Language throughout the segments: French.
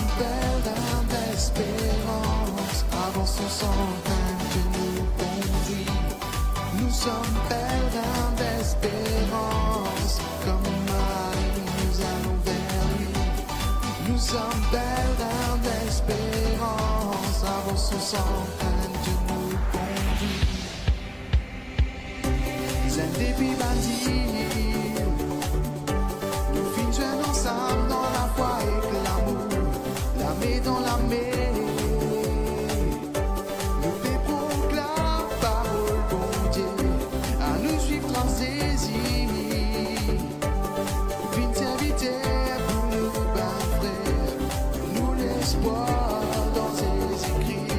sommes pèlerins d'espérance, avançons sans crainte, Dieu nous conduit. Nous sommes pèlerins d'espérance, comme Marie, nous allons vers lui. Nous sommes pèlerins d'espérance, avançons sans crainte, Dieu nous conduit. C'est depuis bâtir, nous finissons ensemble dans la foi et l'amour, l'âme dans l'armée. Nous déposons la parole, bon Dieu, à nous suivre dans ses îles. Fin serviteur pour nous, bas frères, nous l'espoir dans ses écrits.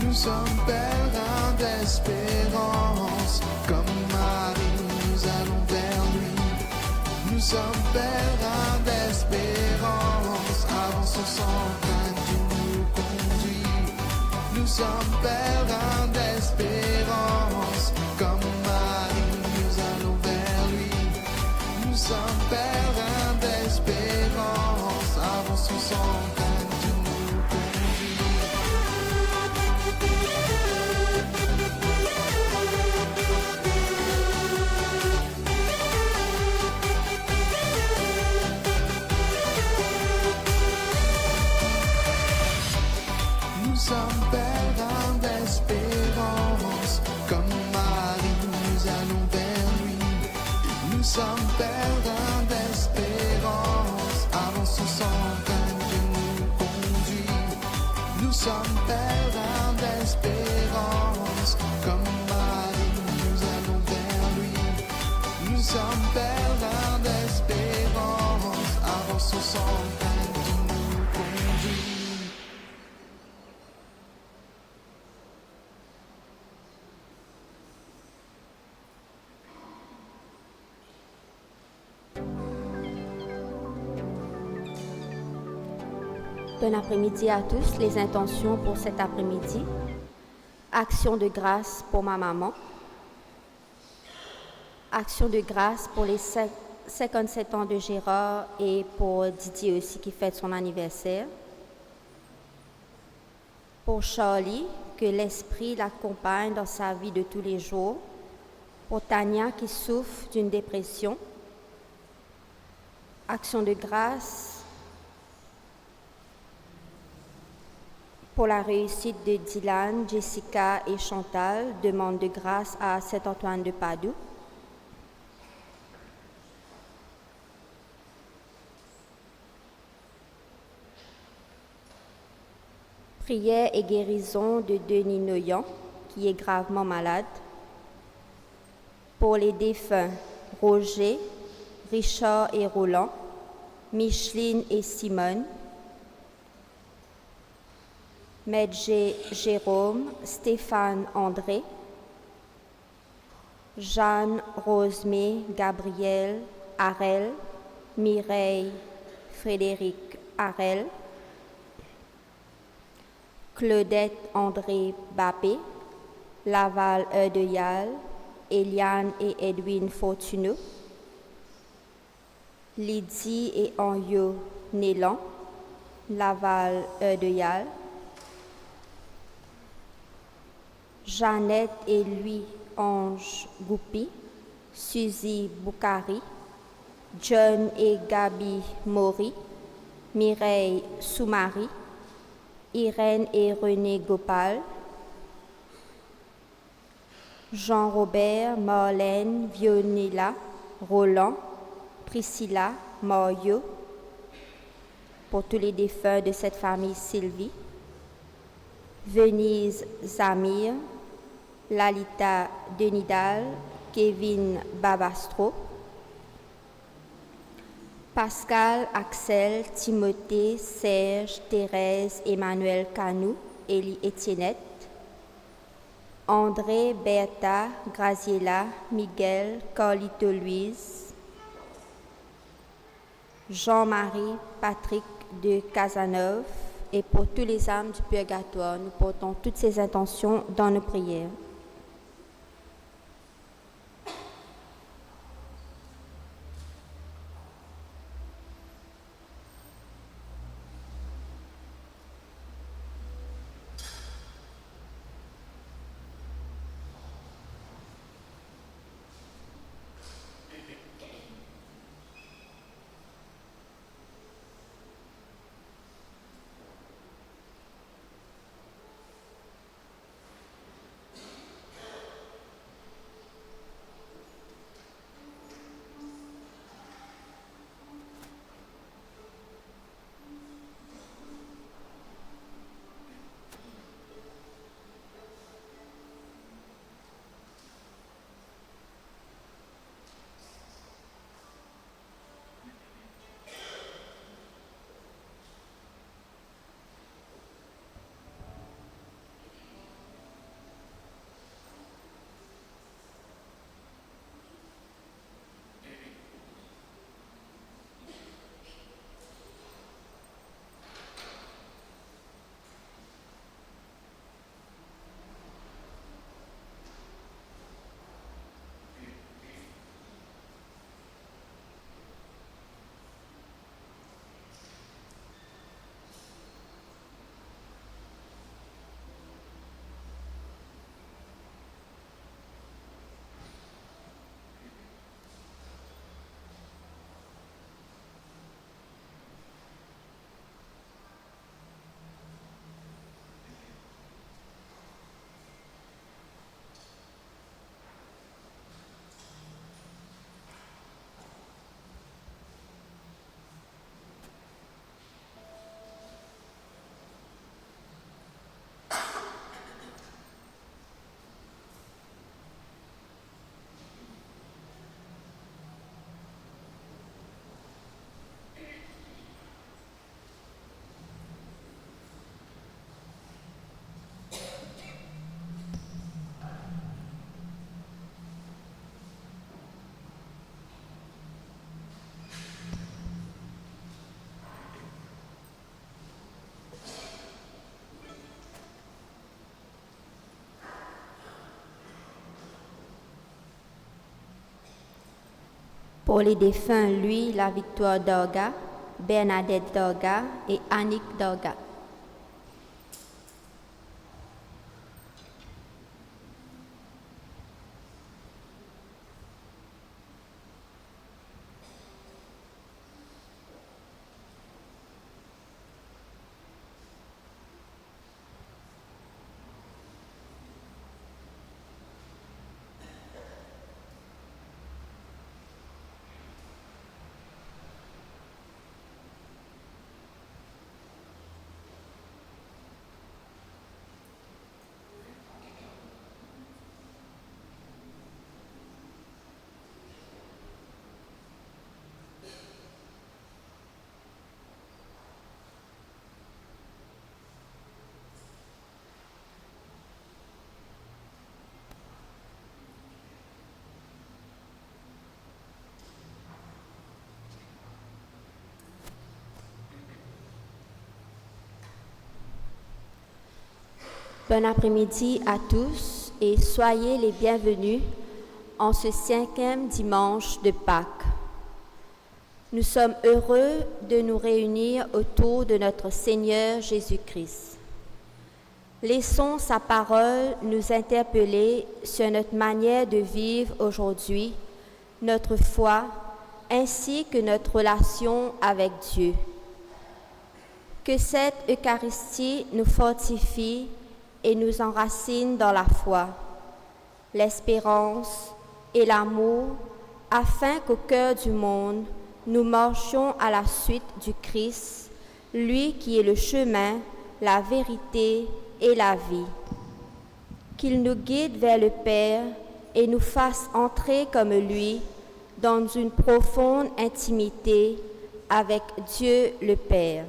Nous sommes pèlerins d'espérance, comme Marie, nous allons vers lui. Nous sommes pèlerins d'espérance, avançons sans crainte, Dieu nous conduit. Nous sommes pèlerins d'espérance, comme Marie, nous allons vers lui. Nous sommes pèlerins d'espérance, avançons sans crainte, Dieu nous conduit. Nous sommes pèlerins d'espérance, comme Marie, nous allons vers lui. Nous sommes pèlerins d'espérance, avançons sans crainte, Dieu nous conduit. Nous sommes pèlerins d'espérance, comme Marie, nous allons vers lui. Nous sommes pèlerins d'espérance, avançons sans crainte, Dieu nous conduit. Bon après-midi à tous. Les intentions pour cet après-midi. Action de grâce pour ma maman. Action de grâce pour les 57 ans de Gérard et pour Didier aussi qui fête son anniversaire. Pour Charlie, que l'esprit l'accompagne dans sa vie de tous les jours. Pour Tania qui souffre d'une dépression. Action de grâce pour la réussite de Dylan, Jessica et Chantal, demande de grâce à Saint-Antoine de Padoue. Prière et guérison de Denis Noyan, qui est gravement malade. Pour les défunts, Roger, Richard et Roland, Micheline et Simone, Medjé Jérôme, Stéphane André, Jeanne Rosemée, Gabriel Harel, Mireille Frédéric Harel, Claudette André Bappé, Laval Eudeyal, Eliane et Edwin Fortuneau, Lydie et Anyo Nélan, Laval Eudeyal, Jeannette et Louis-Ange Goupi, Suzy Boukari, John et Gabi Maury, Mireille Soumari, Irène et René Gopal, Jean-Robert, Marlène, Vionilla, Roland, Priscilla, Mario, pour tous les défunts de cette famille Sylvie, Venise Zamir, Lalita Denidal, Kevin Babastro, Pascal, Axel, Timothée, Serge, Thérèse, Emmanuel Canou, Élie Etiennette, André, Bertha, Graziella, Miguel, Carlito Louise, Jean-Marie, Patrick de Casanova, et pour tous les âmes du purgatoire, nous portons toutes ces intentions dans nos prières. Pour les défunts, Louis La Victoire Dorga, Bernadette Dorga et Annick Dorga. Bon après-midi à tous et soyez les bienvenus en ce 5e dimanche de Pâques. Nous sommes heureux de nous réunir autour de notre Seigneur Jésus-Christ. Laissons sa parole nous interpeller sur notre manière de vivre aujourd'hui, notre foi, ainsi que notre relation avec Dieu. Que cette Eucharistie nous fortifie et nous enracine dans la foi, l'espérance et l'amour, afin qu'au cœur du monde, nous marchions à la suite du Christ, lui qui est le chemin, la vérité et la vie. Qu'il nous guide vers le Père et nous fasse entrer comme lui dans une profonde intimité avec Dieu le Père.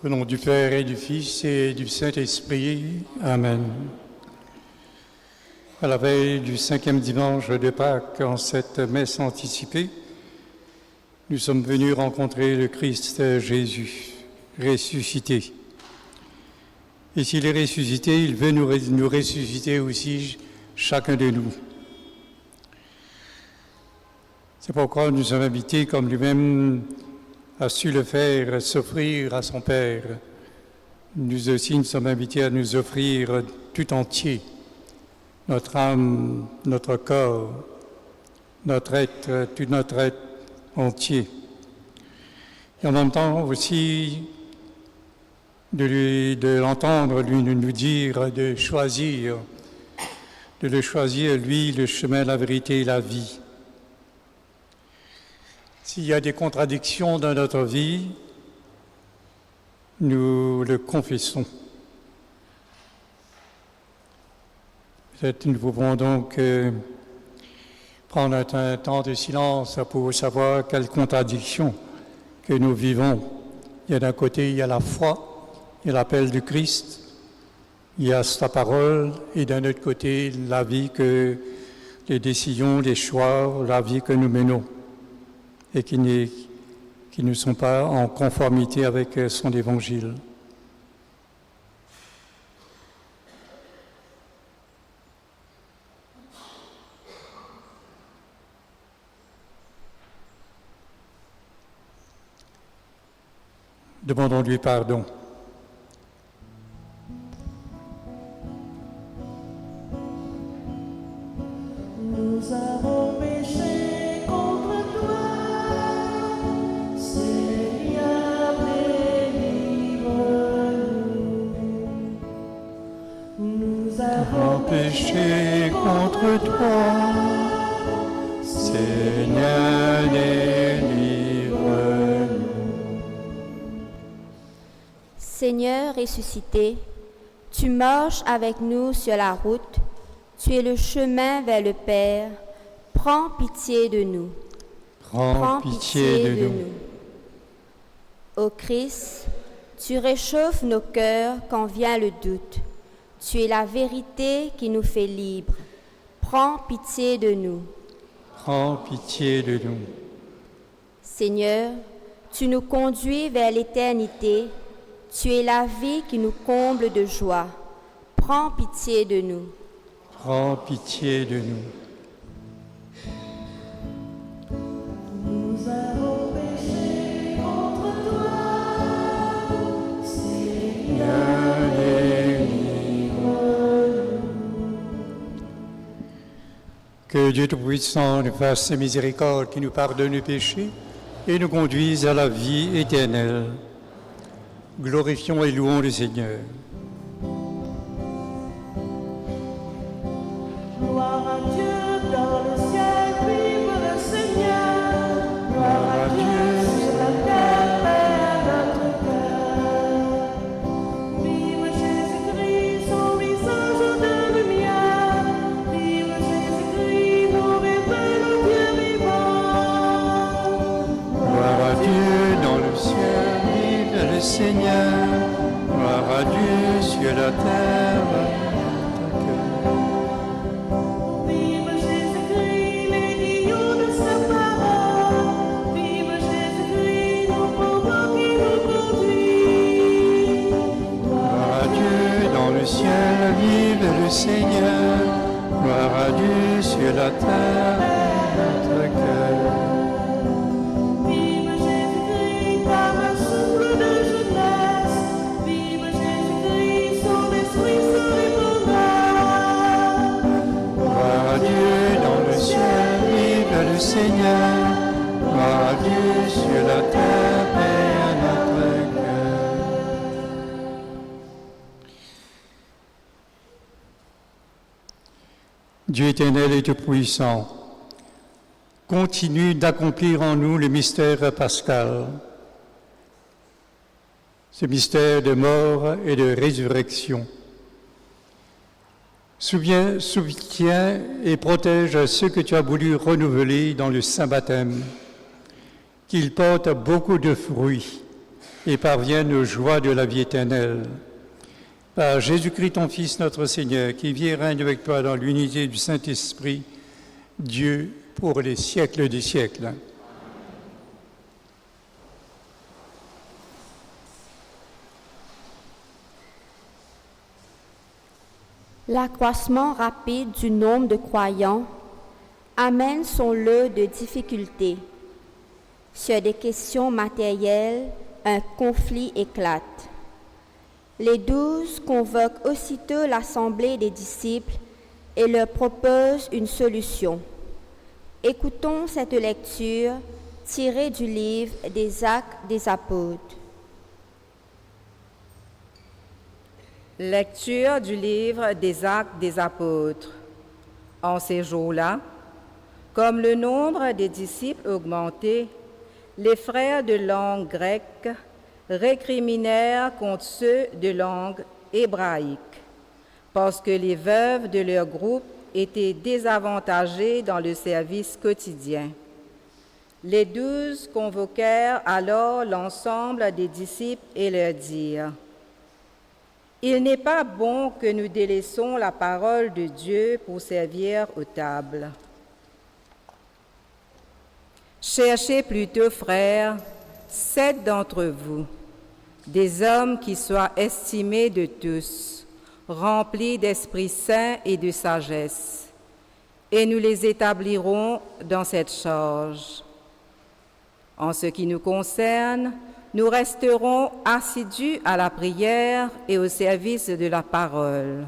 Au nom du Père et du Fils et du Saint-Esprit. Amen. À la veille du 5e dimanche de Pâques, en cette messe anticipée, nous sommes venus rencontrer le Christ Jésus, ressuscité. Et s'il est ressuscité, il veut nous ressusciter aussi, chacun de nous. C'est pourquoi nous sommes invités, comme lui-même a su le faire, s'offrir à son Père. Nous aussi, nous sommes invités à nous offrir tout entier, notre âme, notre corps, notre être, tout notre être, entier. Et en même temps aussi de l'entendre, lui, nous dire de le choisir, lui, le chemin, la vérité et la vie. S'il y a des contradictions dans notre vie, nous le confessons. Peut-être nous pouvons donc prendre un temps de silence pour savoir quelles contradictions que nous vivons. Il y a d'un côté, il y a la foi, il y a l'appel du Christ, il y a sa parole, et d'un autre côté, la vie les décisions, les choix, la vie que nous menons, et qui ne sont pas en conformité avec son évangile. Demandons-lui pardon. Nous avons péché contre toi, Seigneur, délivre-nous. Nous avons péché contre toi, Seigneur, délivre-nous. Seigneur ressuscité, tu marches avec nous sur la route, tu es le chemin vers le Père, prends pitié de nous. Prends pitié de nous. Ô Christ, tu réchauffes nos cœurs quand vient le doute. Tu es la vérité qui nous fait libres. Prends pitié de nous. Prends pitié de nous. Seigneur, tu nous conduis vers l'éternité. Tu es la vie qui nous comble de joie. Prends pitié de nous. Prends pitié de nous. Nous avons péché contre toi, Seigneur, délivre-nous. Que Dieu Tout-Puissant nous fasse miséricorde, qui nous pardonne nos péchés et nous conduise à la vie éternelle. Glorifions et louons le Seigneur. Gloire à Dieu dans le ciel, vive le Seigneur. Gloire à Dieu sur la terre, paix à notre cœur. Vive Jésus-Christ, son visage de lumière. Vive Jésus-Christ, nous révèle Dieu vivant. Gloire à Dieu dans le ciel, vive le Seigneur. Gloire à Dieu sur la terre. Vive Jésus-Christ, les guillons de sa parole. Vive Jésus-Christ, nous pouvons qui nous conduit. Gloire à Dieu dans le ciel, vive le Seigneur. Gloire à Dieu sur la terre, notre cœur. Vive Jésus-Christ, par un souffle de jeunesse. Vive Jésus-Christ, son esprit se répandra. Gloire à Dieu dans le ciel, vive le Seigneur. Gloire à Dieu sur la terre, paix à notre cœur. Dieu éternel et tout-puissant, continue d'accomplir en nous le mystère pascal, ce mystère de mort et de résurrection. Soutiens et protège ceux que tu as voulu renouveler dans le saint baptême, qu'ils portent beaucoup de fruits et parviennent aux joies de la vie éternelle. Par Jésus-Christ, ton Fils, notre Seigneur, qui vit et règne avec toi dans l'unité du Saint-Esprit, Dieu, pour les siècles des siècles. L'accroissement rapide du nombre de croyants amène son lot de difficultés. Sur des questions matérielles, un conflit éclate. Les 12 convoquent aussitôt l'assemblée des disciples et leur proposent une solution. Écoutons cette lecture tiré du livre des Actes des Apôtres. Lecture du livre des Actes des Apôtres. En ces jours-là, comme le nombre des disciples augmentait, les frères de langue grecque récriminèrent contre ceux de langue hébraïque, parce que les veuves de leur groupe étaient désavantagées dans le service quotidien. Les 12 convoquèrent alors l'ensemble des disciples et leur dirent: « Il n'est pas bon que nous délaissions la parole de Dieu pour servir aux tables. Cherchez plutôt, frères, 7 d'entre vous, des hommes qui soient estimés de tous, remplis d'Esprit Saint et de sagesse, et nous les établirons dans cette charge. En ce qui nous concerne, nous resterons assidus à la prière et au service de la parole. »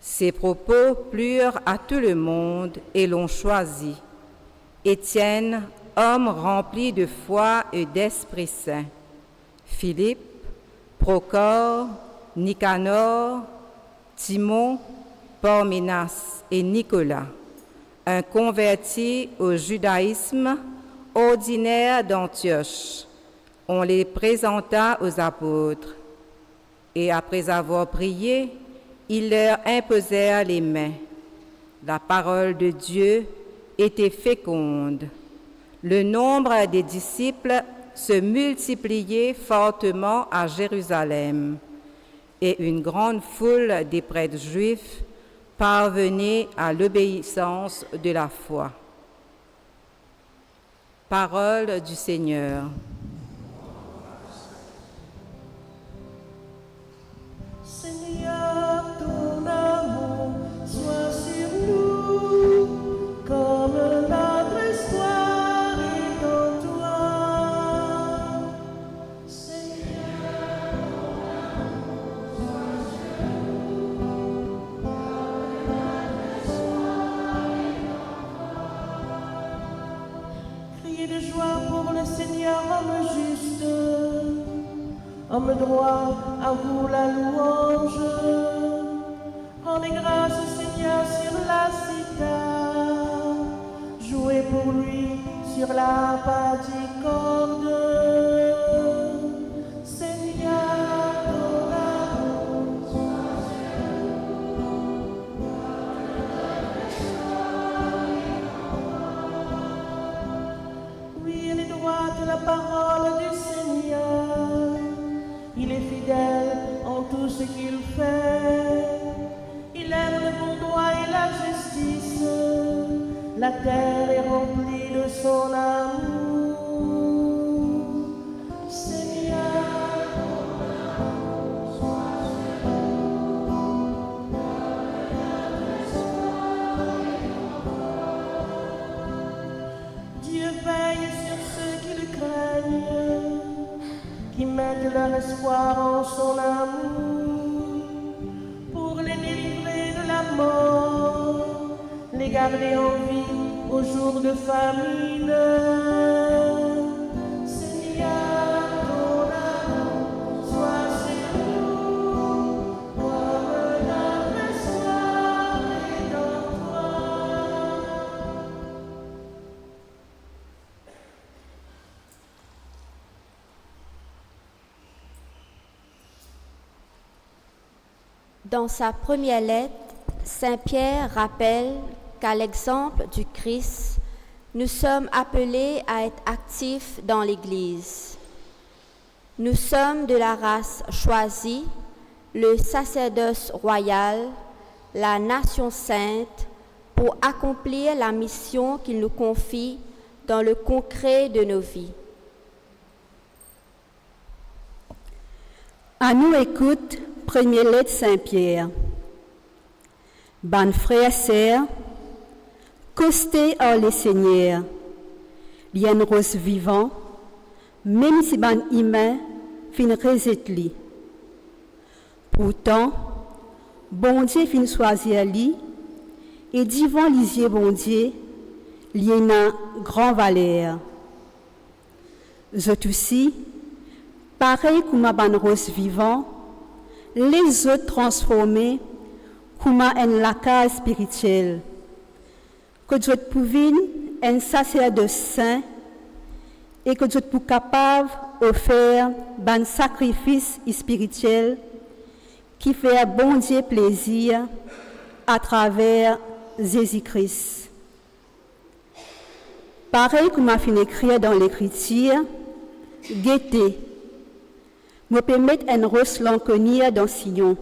Ces propos plurent à tout le monde et l'on choisit Étienne, homme rempli de foi et d'Esprit Saint, Philippe, Procore, Nicanor, Timon, Parménas et Nicolas, un converti au judaïsme ordinaire d'Antioche. On les présenta aux apôtres, et après avoir prié, ils leur imposèrent les mains. La parole de Dieu était féconde. Le nombre des disciples se multipliait fortement à Jérusalem, et une grande foule des prêtres juifs parvenait à l'obéissance de la foi. Parole du Seigneur. Seigneur, ton amour soit sur nous, comme notre espoir est en toi. Seigneur, ton amour soit sur nous, comme notre espoir est en toi. Criez de joie pour le Seigneur, homme juste. Homme droit, à vous la louange. Rendez grâce au Seigneur sur la cithare. Jouez pour lui sur la paticorde. Seigneur, ton amour soit sur nous, comme notre espoir est en toi. Oui, elle est droite la parole du Seigneur. Il est fidèle en tout ce qu'il fait. Il aime le bon droit et la justice. La terre est remplie de son amour. Seigneur, ton amour soit sur nous, comme notre espoir est en toi. Dieu veille sur ceux qui le craignent, qui mettent leur espoir en son amour, pour les délivrer de la mort, les garder en vie au jour de famine. Seigneur, ton amour soit sur nous, comme notre espoir est en toi. Dans sa première lettre, Saint Pierre rappelle qu'à l'exemple du Christ, nous sommes appelés à être actifs dans l'Église. Nous sommes de la race choisie, le sacerdoce royal, la nation sainte, pour accomplir la mission qu'il nous confie dans le concret de nos vies. À nous écoute, première lettre Saint-Pierre. Ban frères et sœurs, costez en les seigneurs, lien rose vivant, même si ban humain fin reset-li. Pourtant, bon Dieu fin choisir li, et divant lisier bon Dieu, lien a grand valeur. Zot aussi, pareil comme ban rose vivant, les autres transformés comme un lacage spirituel. Que zot pouvin un sacerdoce saint et que zot pou capable offrir ban sacrifice spirituel qui fait bon Dieu plaisir à travers Jésus-Christ. Pareil comme m'a fin écrire dans l'écriture, guettez, me permettre un rose l'enconir dans Sion,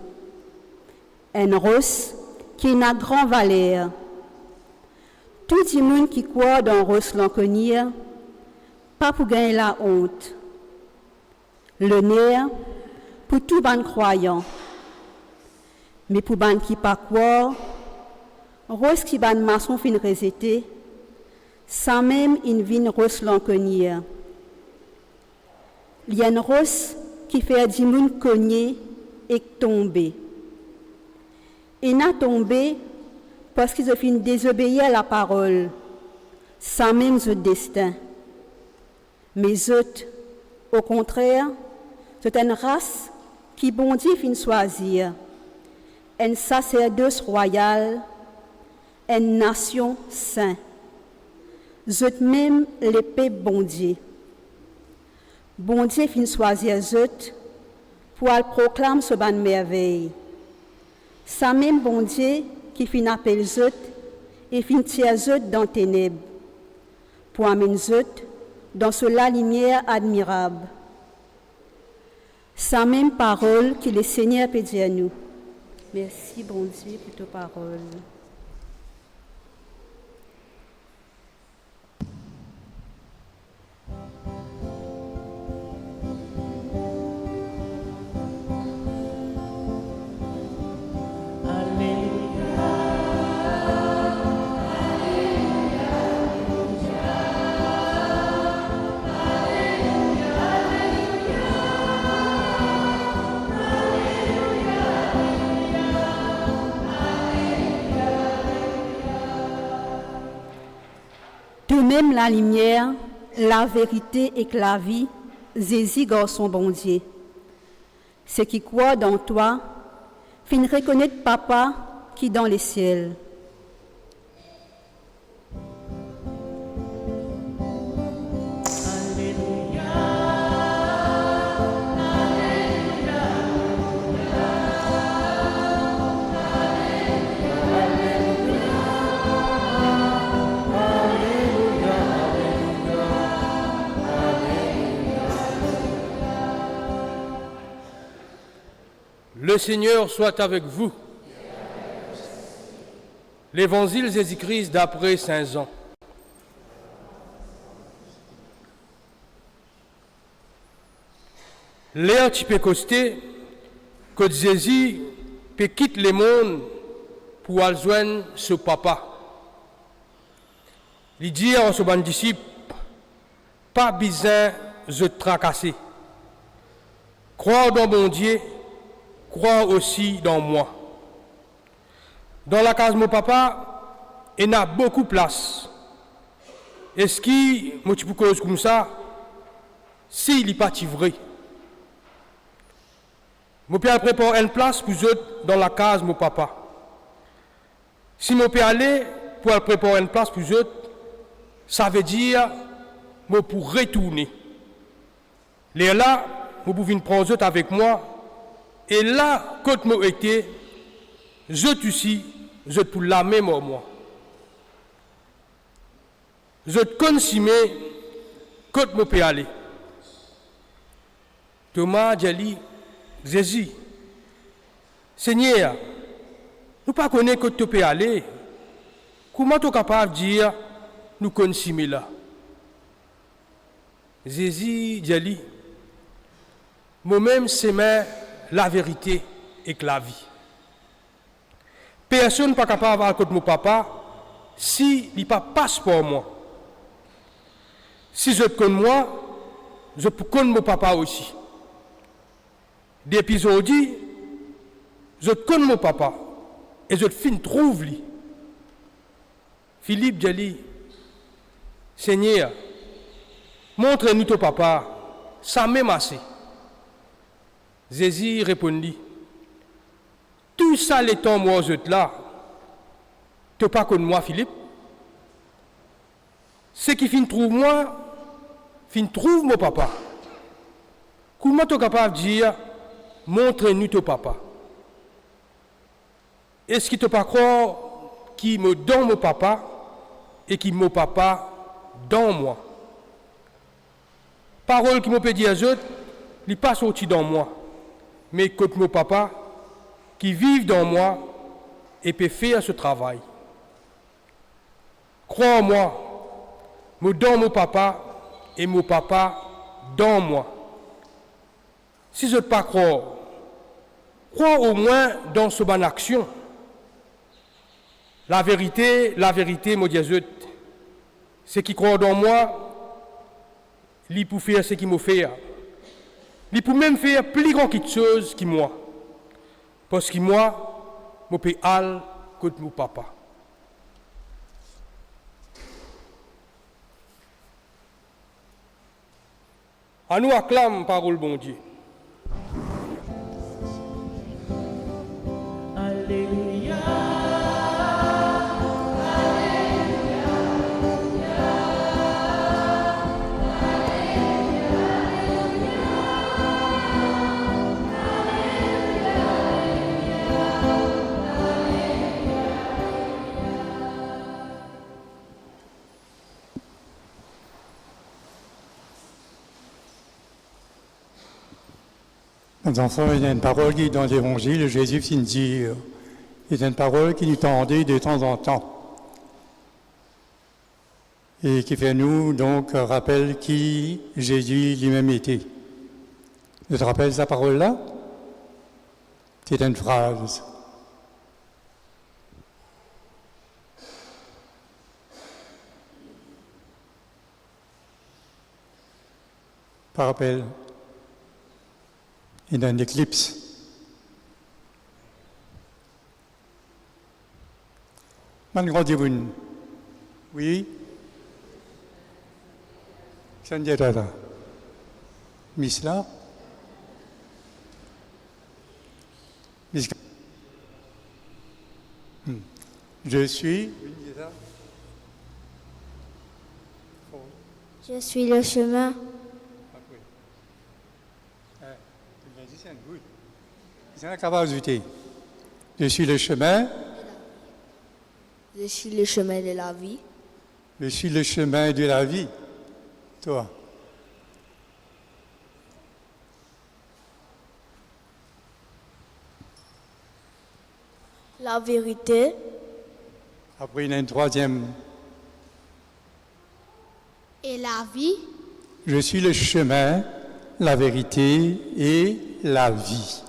un rose qui n'a grand valeur. Tout le monde qui croit dans rose l'enconir, pas pour gagner la honte. L'honneur pour tout ban croyant, mais pour ban qui pas croire, rose qui ban maçon fin rejeté, sans même une vine rose l'enconir. Il y a une rose qui fait du monde cogner et tomber. Et n'a tombé parce qu'ils ont fini désobéir à la parole, sans même ce destin. Mais autres, au contraire, c'est une race qui bon Dieu fin choisir, un sacerdoce royal, une nation sainte. Zot même l'épée bon Dieu. Bon Dieu fin choisir zot pour aller proclamer ce ban merveille. Ça même bon Dieu qui fin appelle zot et fin tire zot dans ténèbres pour amener zot dans la lumière admirable. Ça même parole que le Seigneur peut dire à nous. Merci bon Dieu pour ta parole. De même la lumière, la vérité et la vie, Jésus, garçon bon Dieu. Ceux qui croient dans toi, fin reconnaître Papa qui est dans les ciels. Le Seigneur soit avec vous. L'Évangile Jésus-Christ d'après Saint Jean. L'air qui peut coster que Jésus peut quitter le monde pour aller joindre ce papa. Il dit à son disciple, pas besoin de tracasser. Croire dans mon Dieu, croire aussi dans moi. Dans la case de mon papa, il y a beaucoup de place. Est-ce qu'il moi tu peux cause comme ça s'il n'est pas vrai? Mon père prépare une place pour eux dans la case de mon papa. Si mon père allait pour préparer une place pour eux, ça veut dire moi pour retourner. Les là, vous pouvez prendre eux avec moi. Et là, quand moi été, je aussi, je pour la même moi. Je consomme quand moi peux aller. Thomas dit, Jésus, Seigneur, nous ne connaissons pas que tu peux aller. Comment tu es capable de dire, nous consommons là? Jésus dit, moi-même, c'est la vérité et la vie. Personne n'est pas capable d'avoir contre mon papa s'il n'est pas passe pour moi. Si je connais moi, je peux connaître mon papa aussi. Depuis aujourd'hui, je connais mon papa et je fin trouve lui. Philippe dit, Seigneur, montre-nous ton papa, ça même assez. Jésus répondit, tout ça les temps moi aux autres là, tu pas connu moi Philippe. Ce qui fin trouve moi, fin trouve mon papa. Comment tu es capable de dire, montre-nous ton papa? Est-ce qu'il ne te pas croire qui me donne mon papa et qui mon papa dans moi? Parole qui me peut dire aux autres, il pas sorti dans moi, mais écoute mon papa qui vit dans moi et peut faire ce travail. Crois-moi, me donne mon papa et mon papa dans moi. Si je ne pas croire, crois au moins dans ce bonne action. La vérité, me dit Jésus, c'est qui croit dans moi, il peut faire ce qu'il me fait. Il peut même faire plus grand quelque chose que moi. Parce que moi, je peux aller contre mon papa. À nous acclame parole bon Dieu. Alléluia. Mes enfants, il y a une parole qui est dans l'Évangile, Jésus vient de dire, il y a une parole qui nous tendait de temps en temps et qui fait nous donc rappel qui Jésus lui-même était. Tu te rappelles sa parole-là? C'est une phrase. Par rappel. Et dans une éclipse. Man, oui. Sanjay Miss là. Miss. Je suis. Je suis le chemin. C'est la capacité. Je suis le chemin. Je suis le chemin de la vie. Je suis le chemin de la vie. Toi. La vérité. Après, il y a une troisième. Et la vie. Je suis le chemin, la vérité et la vie.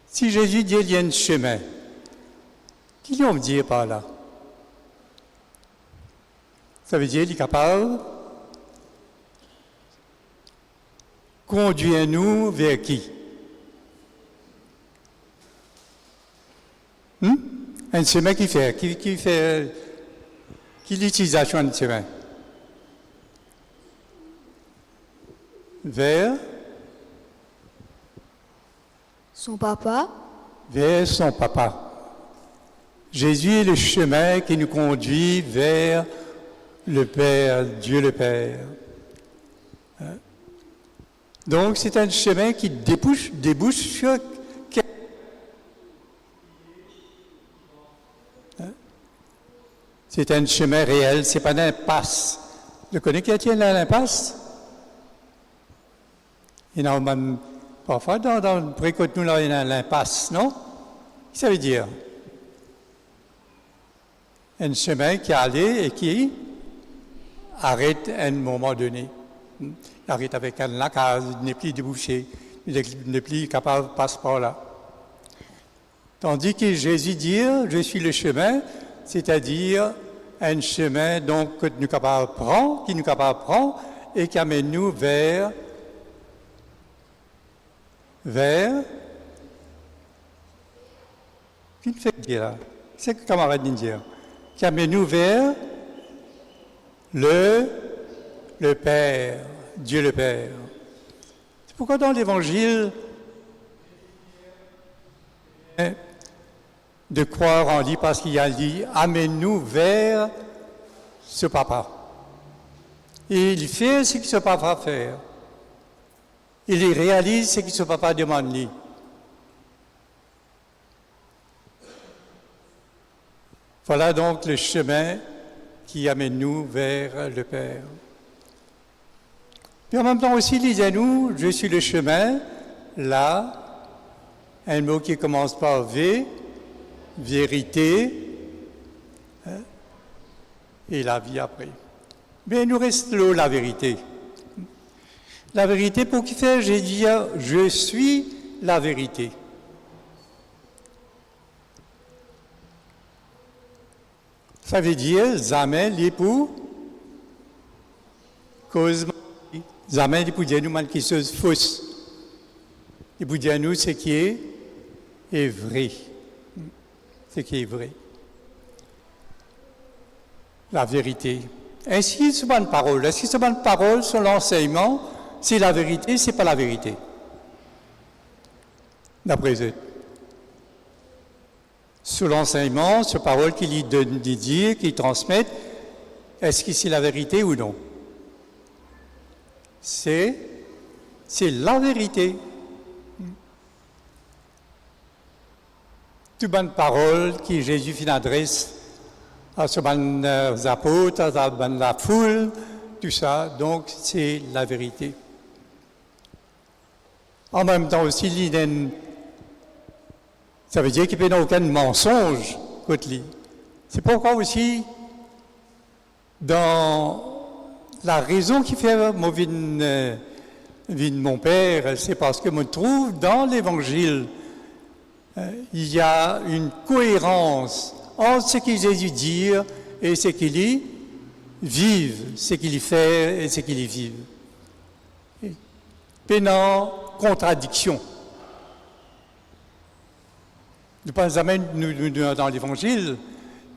Si Jésus dit qu'il y a un chemin, qu'est-ce qu'on veut dire par là? Ça veut dire qu'il est capable de conduire nous vers qui? Un chemin qui fait l'utilisation d'un chemin? Vers son papa. Vers son papa. Jésus est le chemin qui nous conduit vers le Père, Dieu le Père. Donc c'est un chemin qui débouche sur c'est un chemin réel, c'est pas une impasse. Vous connaissez quelqu'un dans l'impasse? Il y a parfois, dans précote nous là, il y a l'impasse, non? Qu'est-ce que ça veut dire? Un chemin qui allait et qui arrête à un moment donné. Il arrête avec un lacage, il n'est plus débouché, il n'est plus capable de passer par là. Tandis que Jésus dit, je suis le chemin, c'est-à-dire un chemin donc, que nous sommes capables de prendre, qui nous capable de prendre et qui amène nous vers qui nous fait dire là? C'est que camarade nous dire qui amène nous vers le Père, Dieu le Père. C'est pourquoi dans l'Évangile, de croire en lui parce qu'il a dit « Amène-nous vers ce papa ». Et il fait ce que ce papa fait. Il réalise ce que ce papa demande lui. Voilà donc le chemin qui amène nous vers le Père. Puis en même temps aussi, il dit à nous, je suis le chemin, là, un mot qui commence par V, vérité, hein, et la vie après. Mais il nous reste là la vérité. La vérité, pour qui faire, j'ai dit, je suis la vérité. Ça veut dire, jamais l'époux, cause, jamais l'époux dit à nous quelque chose de fausse. L'époux dit à nous ce qui est vrai. Ce qui est vrai. La vérité. Ainsi, ce n'est pas une parole. Est-ce que ce n'est pas une parole sur l'enseignement? C'est la vérité, ce n'est pas la vérité. D'après eux. Sur l'enseignement, sur parole qu'il lui donne de dire, qu'il transmet, est-ce que c'est la vérité ou non? C'est la vérité. Toute bonne parole que Jésus fait adresse à ce bon apôtres, à la foule, tout ça, donc c'est la vérité. En même temps aussi, ça veut dire qu'il n'y a aucun mensonge contre lui. C'est pourquoi aussi, dans la raison qui fait mon vie de mon père, c'est parce que je me trouve dans l'Évangile, il y a une cohérence entre ce que Jésus dit et ce qu'il y vive, ce qu'il y fait et ce qu'il y vive. Pénant contradiction. Nous pas jamais nous, dans l'Évangile,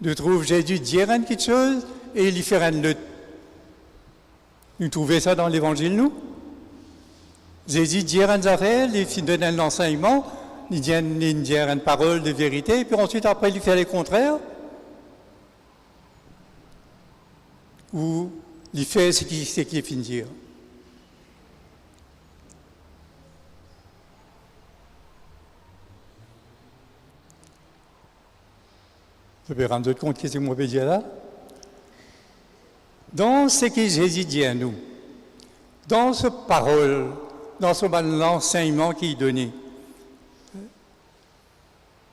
nous trouvons Jésus dire quelque chose et il y fait un autre. Nous trouvons ça dans l'Évangile, nous? Jésus dit une affaire, il donne un enseignement, il dit une parole de vérité, et puis ensuite, après, il fait le contraire. Ou il fait ce qu'il finit de dire. Je vais rendre compte qu'est-ce que moi vais dire là. Dans ce que Jésus dit à nous, dans ce parole, dans l'enseignement qu'il donnait,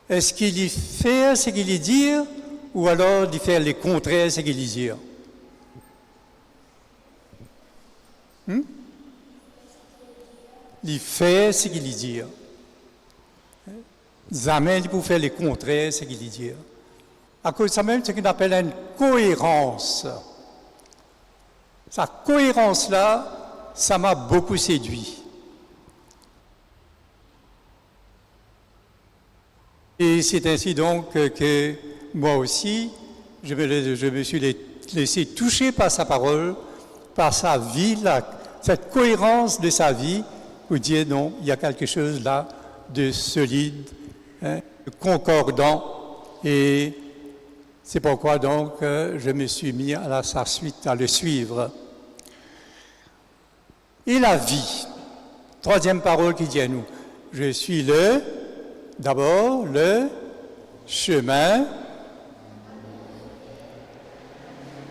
est-ce qu'il y fait ce qu'il y dit ou alors il fait le contraire de ce qu'il y dit? Il fait ce qu'il y dit. Jamais il peut faire le contraire de ce qu'il y dit. À cause de ça même, c'est ce qu'on appelle une cohérence. Sa cohérence-là, ça m'a beaucoup séduit. Et c'est ainsi donc que moi aussi, je me suis laissé toucher par sa parole, par sa vie, cette cohérence de sa vie, pour dire non, il y a quelque chose là de solide, de concordant, et c'est pourquoi donc je me suis mis à sa suite, à le suivre. Et la vie, troisième parole qui dit à nous, je suis d'abord le chemin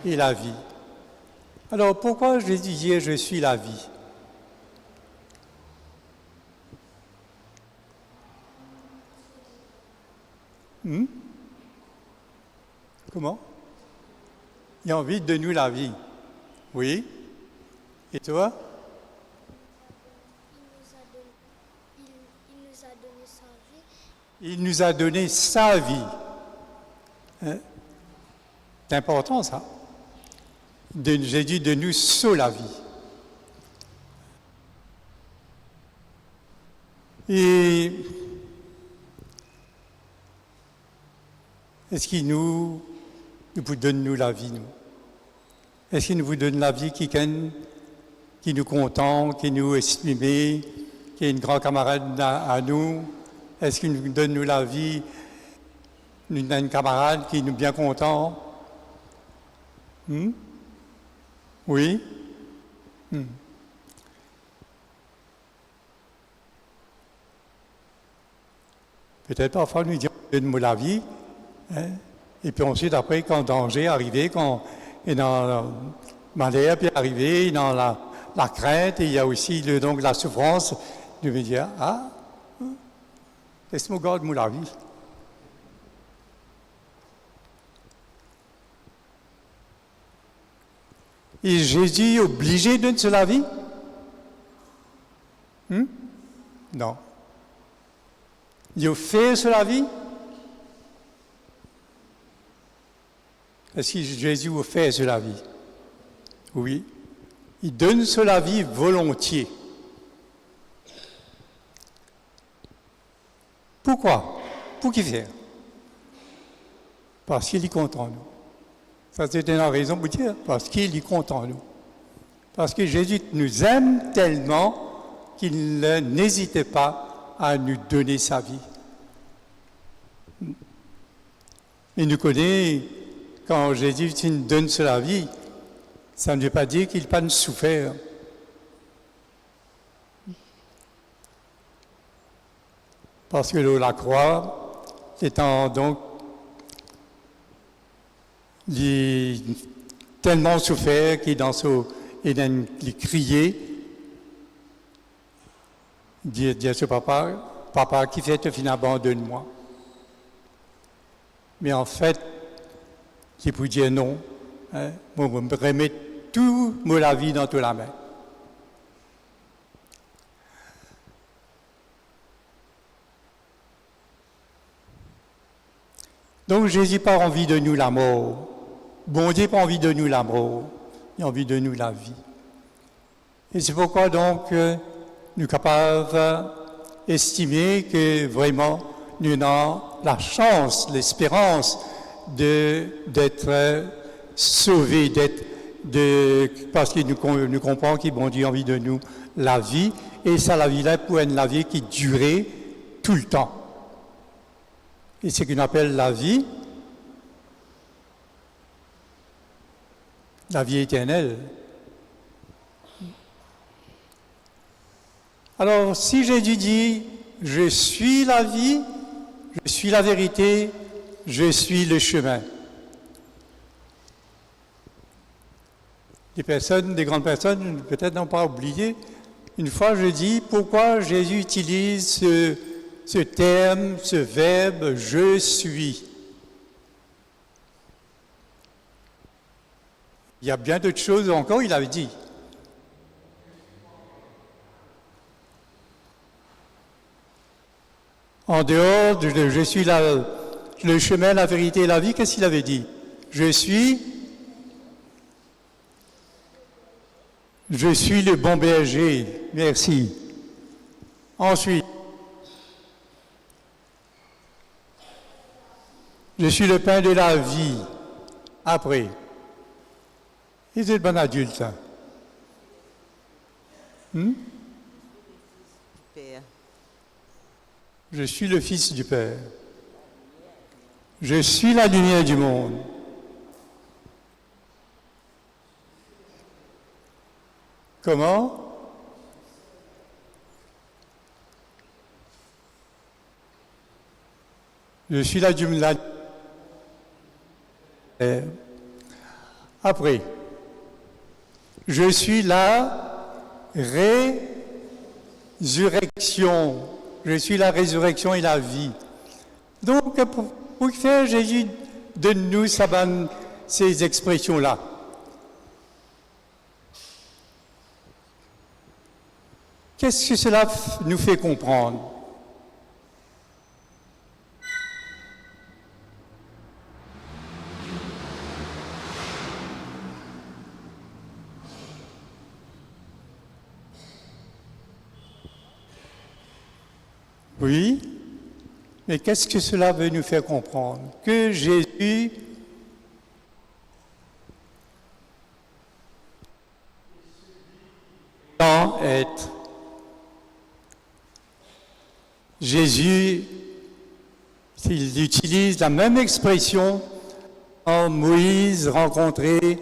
et la vie. Alors pourquoi je disais je suis la vie? Comment? Il a envie de donner la vie. Oui. Et toi? Il nous a donné sa vie. Hein? C'est important ça. J'ai dit de nous sauver la vie. Et est-ce qu'il nous donne la vie, nous? Est-ce qu'il nous donne la vie qui nous content, qui nous estime, qui est une grande camarade à nous? Est-ce qu'il nous donne la vie, une camarade qui nous bien content? Oui? Peut-être parfois nous dire donne-moi la vie, hein? Et puis ensuite après quand le danger est arrivé, quand et dans le malheur est arrivé, dans la crainte, et il y a aussi donc la souffrance, de me dire laisse-moi garder la vie. Et Jésus est obligé de donner la vie? Non. Il a fait la vie? Est-ce que Jésus a fait la vie? Oui. Il donne la vie volontiers. Pourquoi? Pour qui faire? Parce qu'il est content en nous. Ça, c'est une raison pour dire, parce qu'il est content en nous. Parce que Jésus nous aime tellement qu'il n'hésitait pas à nous donner sa vie. Il nous connaît, quand Jésus nous donne la vie, ça ne veut pas dire qu'il n'a pas souffert. Parce que la croix, étant donc tellement souffert qu'il il criait, dit à ce papa, qui fait finalement abandonne-moi. Mais en fait, il peut dire non, hein, on me remet toute la vie dans toute la main. Donc Jésus n'a pas envie de nous la mort. Bon Dieu n'a pas envie de nous la mort. Il a envie de nous la vie. Et c'est pourquoi donc nous sommes capables d'estimer que vraiment nous avons la chance, l'espérance d'être sauvés, parce qu'il nous comprend qu'il bon Dieu a envie de nous la vie. Et ça, la vie-là, pour être la vie qui durait tout le temps. Et ce qu'on appelle la vie éternelle. Alors, si Jésus dit, je suis la vie, je suis la vérité, je suis le chemin. Des grandes personnes, peut-être n'ont pas oublié, une fois je dis, pourquoi Jésus utilise ce terme, ce verbe, je suis. Il y a bien d'autres choses encore, il avait dit. En dehors de je suis le chemin, la vérité et la vie, qu'est-ce qu'il avait dit? Je suis le bon berger. Merci. Ensuite, je suis le pain de la vie. Après, il est le bon adulte. Père. Je suis le Fils du Père. Je suis la lumière du monde. Comment? Je suis la lumière. Après, je suis la résurrection. Je suis la résurrection et la vie. Donc, pour faire Jésus, donne-nous ces expressions-là. Qu'est-ce que cela nous fait comprendre? Oui, mais qu'est-ce que cela veut nous faire comprendre? Que Jésus être. Jésus, il utilise la même expression quand Moïse rencontrait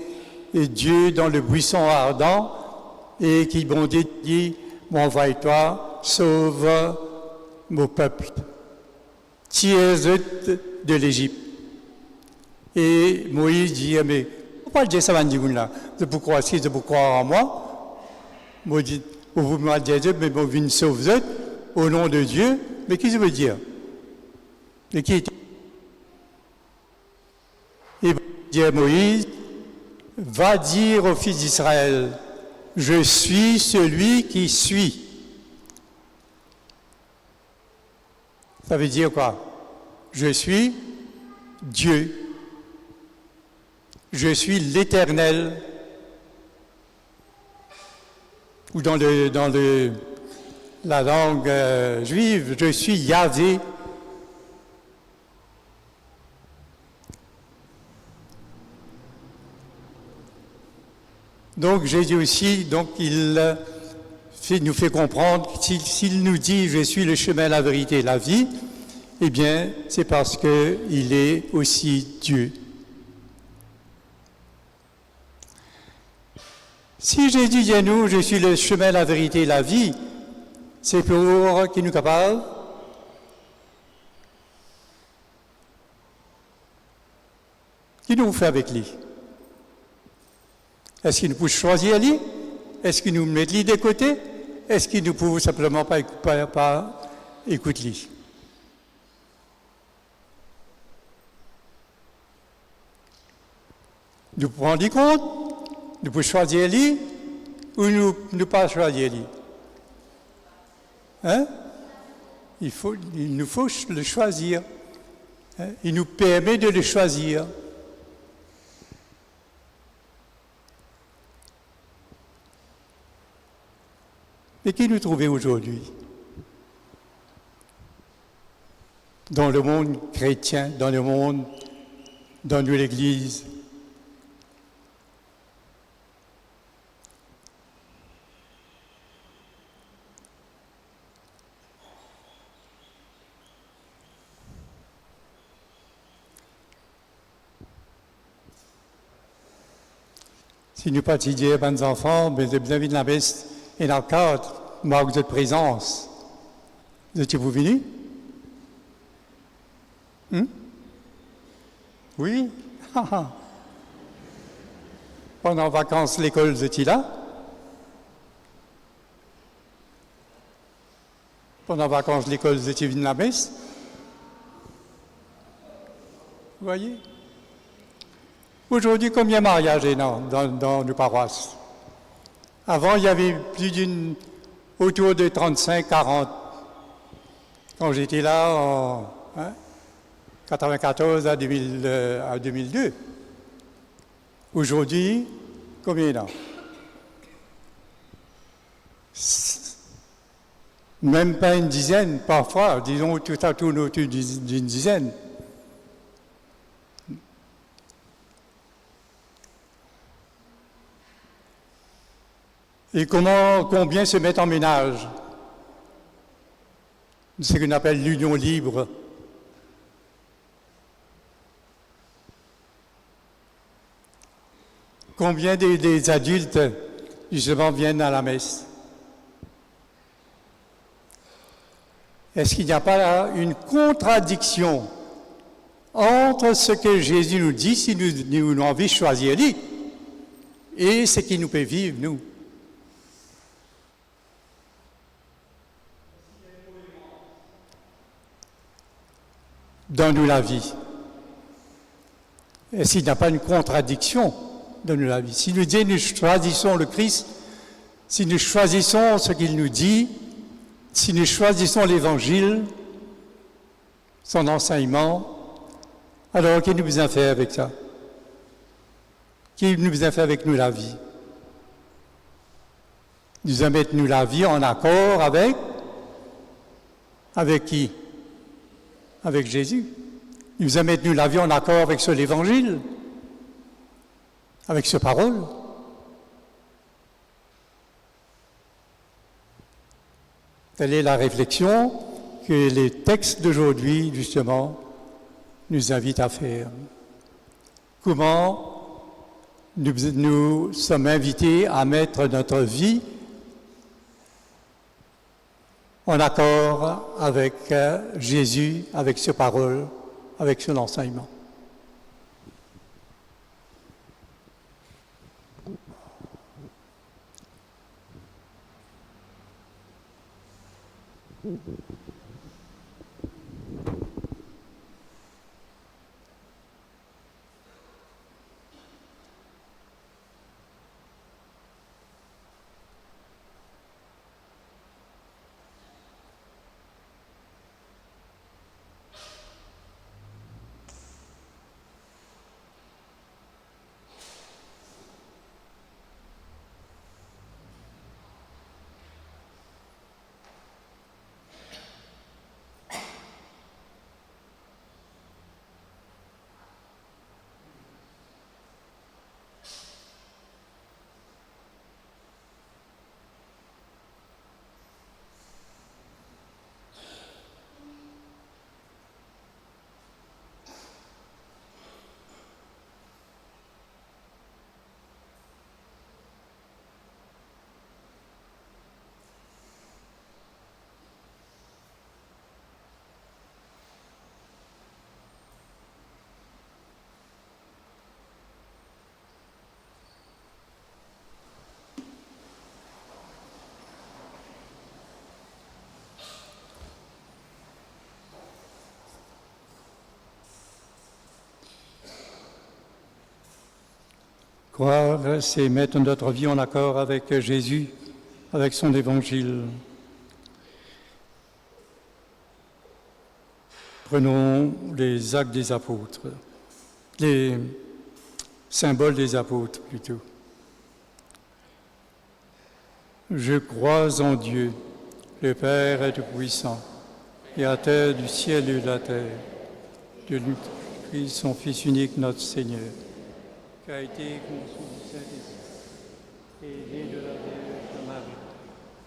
Dieu dans le buisson ardent et qui bon Dieu dit, envoie-toi, sauve mon peuple, tire-eux de l'Égypte. Et Moïse dit, mais pourquoi Dieu ça va dire là? C'est pourquoi si c'est pour croire en moi. Moi dit, vous me dites, mais vous venez sauver au nom de Dieu. Mais qu'est-ce que ça veut dire? Et qui est? Et dit à Moïse, va dire aux fils d'Israël, je suis celui qui suis. Ça veut dire quoi? Je suis Dieu. Je suis l'Éternel. Ou dans la langue juive, je suis Yahvé. Donc Jésus aussi, il nous fait comprendre s'il nous dit « je suis le chemin, la vérité et la vie », eh bien, c'est parce qu'il est aussi Dieu. Si Jésus dit à nous « je suis le chemin, la vérité et la vie », c'est pour qu'il nous capable qu'il nous fait avec lui. Est-ce qu'il nous peut choisir lui? Est-ce qu'il nous met lui de côté? Est-ce qu'il ne peut simplement pas écouter lui? Nous pouvons rendre compte, nous pouvons choisir lui ou nous pas choisir lui. Hein? Il nous faut le choisir. Hein? Il nous permet de le choisir. Et qui nous trouvons aujourd'hui? Dans le monde chrétien, dans le monde, dans l'Église. Si nous participons, mes enfants, vous avez de la messe et dans le cadre, marque de présence. Vous étiez-vous venus? Oui? Pendant les vacances, l'école, vous étiez là? Pendant les vacances, l'école, vous étiez venus à la messe? Vous voyez? Aujourd'hui, combien de mariages est dans nos paroisses? Avant, il y avait autour de 35, 40. Quand j'étais là en 1994 à 2002. Aujourd'hui, combien il y en a? Même pas une dizaine, parfois, disons tout à tourne autour d'une dizaine. Et combien se mettent en ménage? C'est ce qu'on appelle l'union libre. Combien des adultes, justement, viennent à la messe? Est-ce qu'il n'y a pas là une contradiction entre ce que Jésus nous dit, si nous avons envie de choisir lui, et ce qu'il nous fait vivre, nous? Donne-nous la vie. Et s'il n'y a pas une contradiction, donne-nous la vie. Si nous disons nous choisissons le Christ, si nous choisissons ce qu'il nous dit, si nous choisissons l'Évangile, son enseignement, alors qu'il nous a fait avec ça? Qu'il nous a fait avec nous la vie? Nous a mis nous la vie en accord avec qui? Avec Jésus. Il nous a mis la vie en accord avec l'Évangile, avec sa parole. Telle est la réflexion que les textes d'aujourd'hui, justement, nous invitent à faire. Comment nous sommes invités à mettre notre vie en accord avec Jésus, avec ses paroles, avec son enseignement. Croire, c'est mettre notre vie en accord avec Jésus, avec son évangile. Prenons les actes des apôtres, les symboles des apôtres plutôt. Je crois en Dieu, le Père Tout-Puissant, Créateur du ciel et de la terre, de Christ, son Fils unique, notre Seigneur, qui a été conçu du Saint-Esprit et né de la Vierge Marie,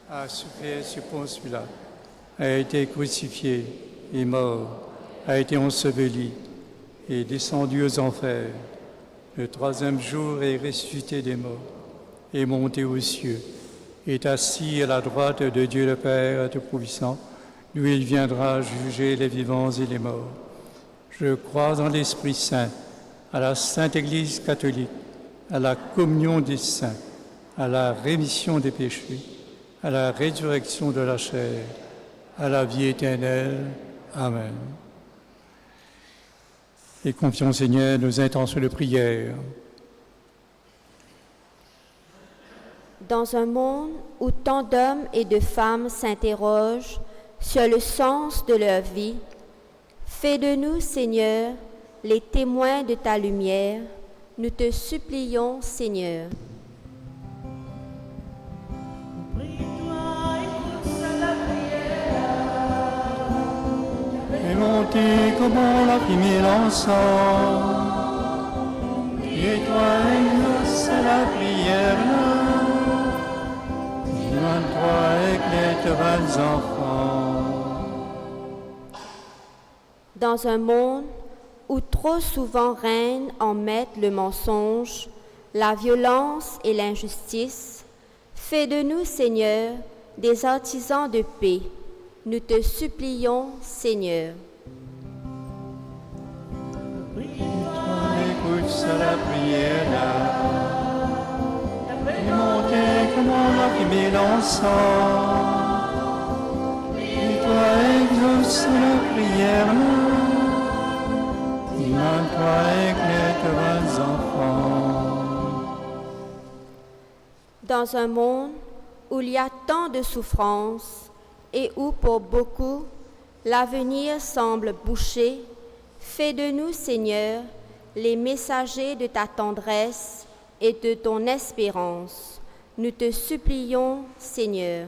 a souffert sur Ponce Pilate, a été crucifié et mort, a été enseveli et descendu aux enfers. Le troisième jour est ressuscité des morts, est monté aux cieux, est assis à la droite de Dieu le Père Tout-Puissant, d'où il viendra juger les vivants et les morts. Je crois en l'Esprit Saint, à la Sainte Église catholique, à la communion des saints, à la rémission des péchés, à la résurrection de la chair, à la vie éternelle. Amen. Et confions au Seigneur nos intentions de prière. Dans un monde où tant d'hommes et de femmes s'interrogent sur le sens de leur vie, fais de nous, Seigneur, les témoins de ta lumière, nous te supplions, Seigneur. Et montez comme on l'a primé l'encens, et toi exauce la prière, dis-moi-toi éclaire tes enfants. Dans un monde où trop souvent règnent en maître le mensonge, la violence et l'injustice, fais de nous, Seigneur, des artisans de paix. Nous te supplions, Seigneur. Écoute ça la prière là, et montez comme on l'a primé l'encens, et toi exauce la prière là. Dis-moi-toi éclaire tes enfants. Dans un monde où il y a tant de souffrances et où pour beaucoup l'avenir semble bouché, fais de nous, Seigneur, les messagers de ta tendresse et de ton espérance. Nous te supplions, Seigneur.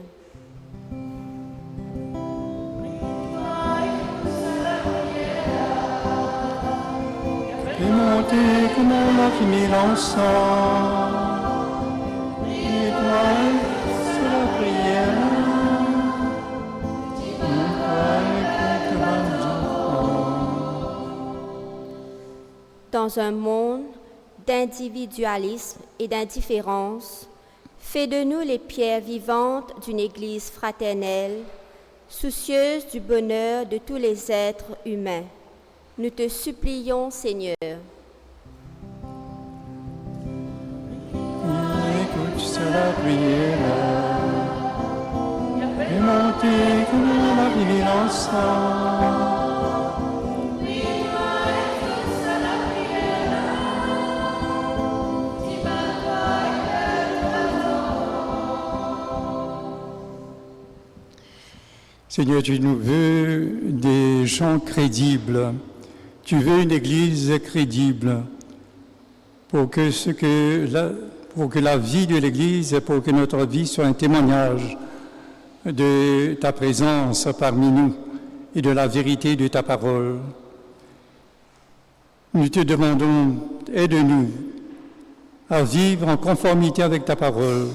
Et montez comme on l'a primé l'encens, et toi, c'est la prière, dans un monde d'individualisme et d'indifférence, fais de nous les pierres vivantes d'une Église fraternelle, soucieuse du bonheur de tous les êtres humains. Nous te supplions, Seigneur. Écoute la prière, et montez comme la vie ensemble. Seigneur, tu nous veux des gens crédibles. Tu veux une Église crédible pour que la vie de l'Église, pour que notre vie soit un témoignage de ta présence parmi nous et de la vérité de ta parole. Nous te demandons, aide-nous à vivre en conformité avec ta parole,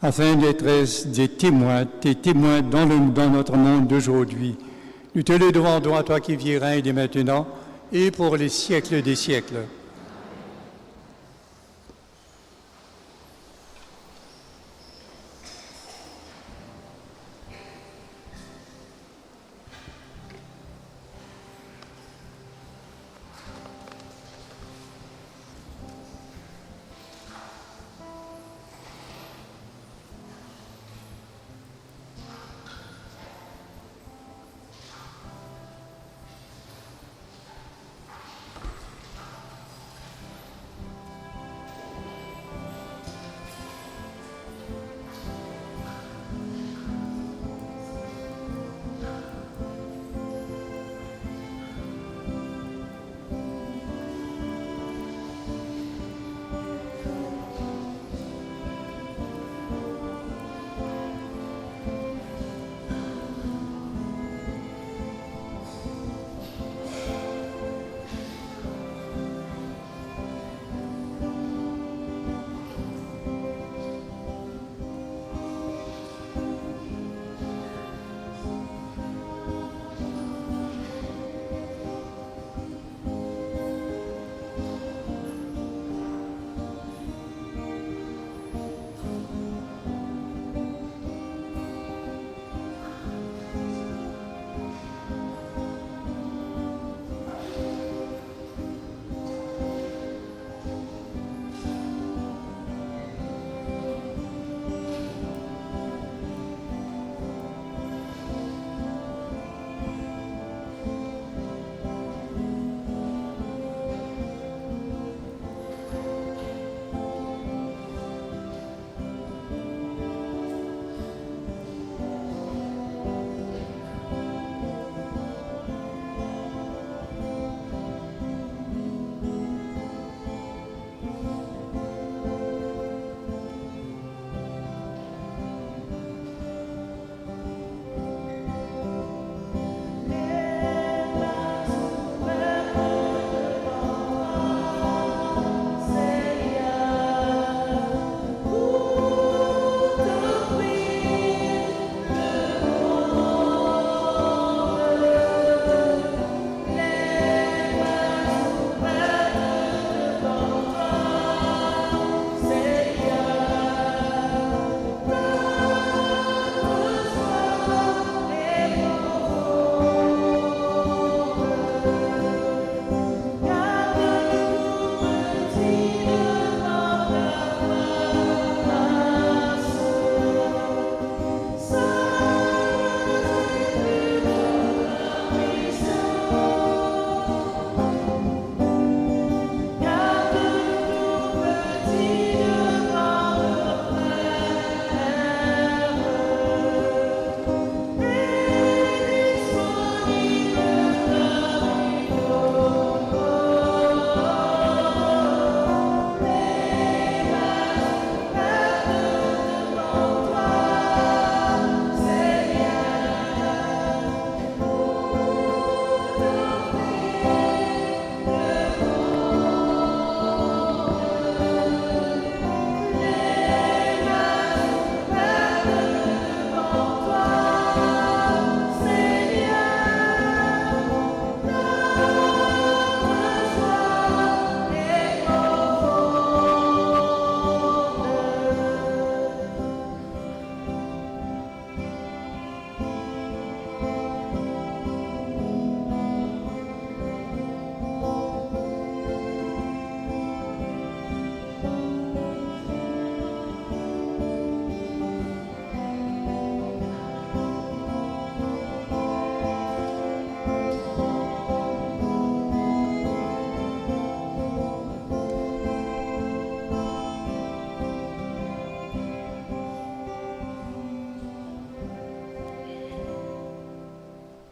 afin d'être des témoins dans notre monde d'aujourd'hui. Nous te le demandons à toi qui vis et règne dès maintenant et pour les siècles des siècles.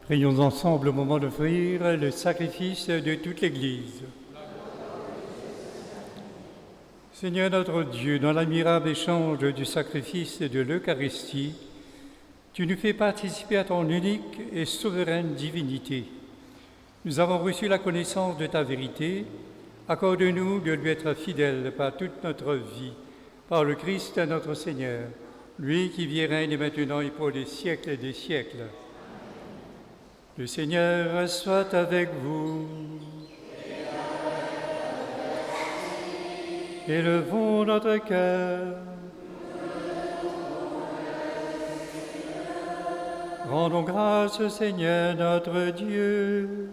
Prions ensemble au moment d'offrir le sacrifice de toute l'Église. Seigneur notre Dieu, dans l'admirable échange du sacrifice et de l'Eucharistie, tu nous fais participer à ton unique et souveraine divinité. Nous avons reçu la connaissance de ta vérité. Accorde-nous de lui être fidèles par toute notre vie, par le Christ notre Seigneur, lui qui vit et règne maintenant et pour les siècles des siècles. Le Seigneur soit avec vous. Élevons notre cœur. Rendons grâce au Seigneur notre Dieu.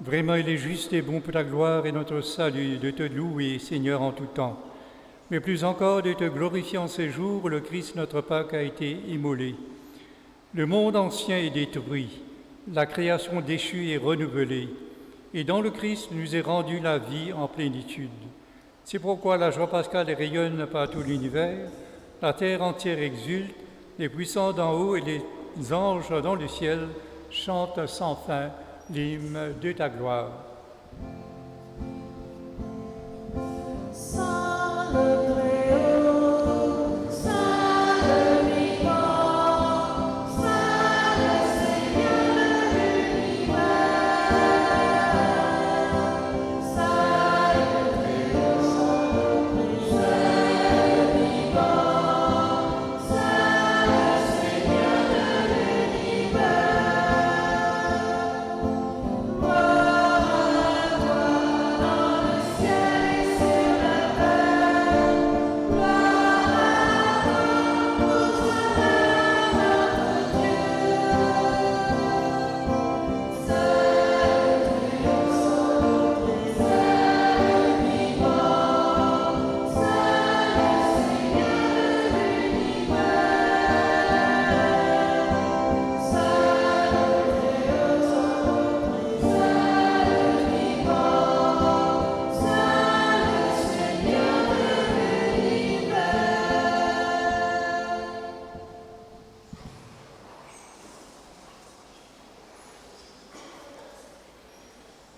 Vraiment, il est juste et bon pour ta gloire et notre salut de te louer, Seigneur, en tout temps, mais plus encore de te glorifier en ces jours où le Christ, notre Pâque, a été immolé. Le monde ancien est détruit, la création déchue est renouvelée, et dans le Christ nous est rendue la vie en plénitude. C'est pourquoi la joie pascale rayonne par tout l'univers, la terre entière exulte, les puissants d'en haut et les anges dans le ciel chantent sans fin l'hymne de ta gloire. Saint le Très-Haut, Saint le Vivant, Saint le Seigneur de l'univers. Saint le Très-Haut, Saint le Vivant, Saint le Seigneur de l'univers.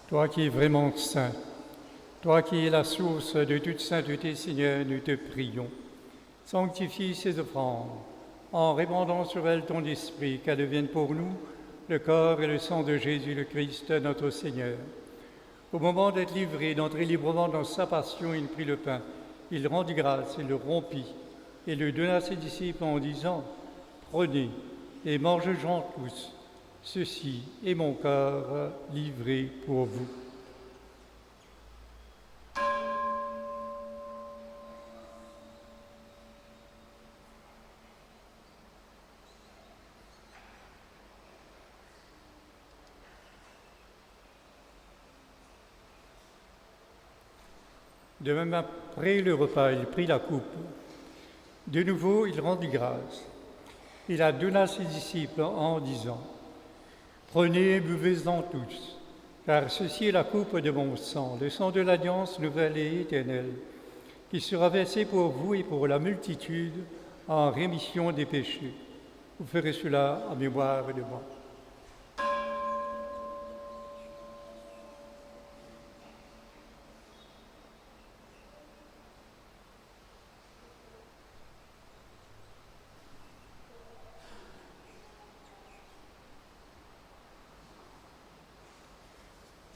Toi qui es vraiment saint, toi qui es la source de toute sainteté, Seigneur, nous te prions. Sanctifie ces offrandes en répandant sur elles ton esprit, qu'elles deviennent pour nous le corps et le sang de Jésus le Christ, notre Seigneur. Au moment d'être livré, d'entrer librement dans sa passion, il prit le pain, il rendit grâce, il le rompit et le donna à ses disciples en disant « Prenez et mangez-en tous. Ceci est mon corps livré pour vous. » De même, après le repas, il prit la coupe. De nouveau, il rendit grâce. Il la donna à ses disciples en disant « Prenez et buvez-en tous, car ceci est la coupe de mon sang, le sang de l'alliance nouvelle et éternelle, qui sera versé pour vous et pour la multitude en rémission des péchés. Vous ferez cela en mémoire de moi. »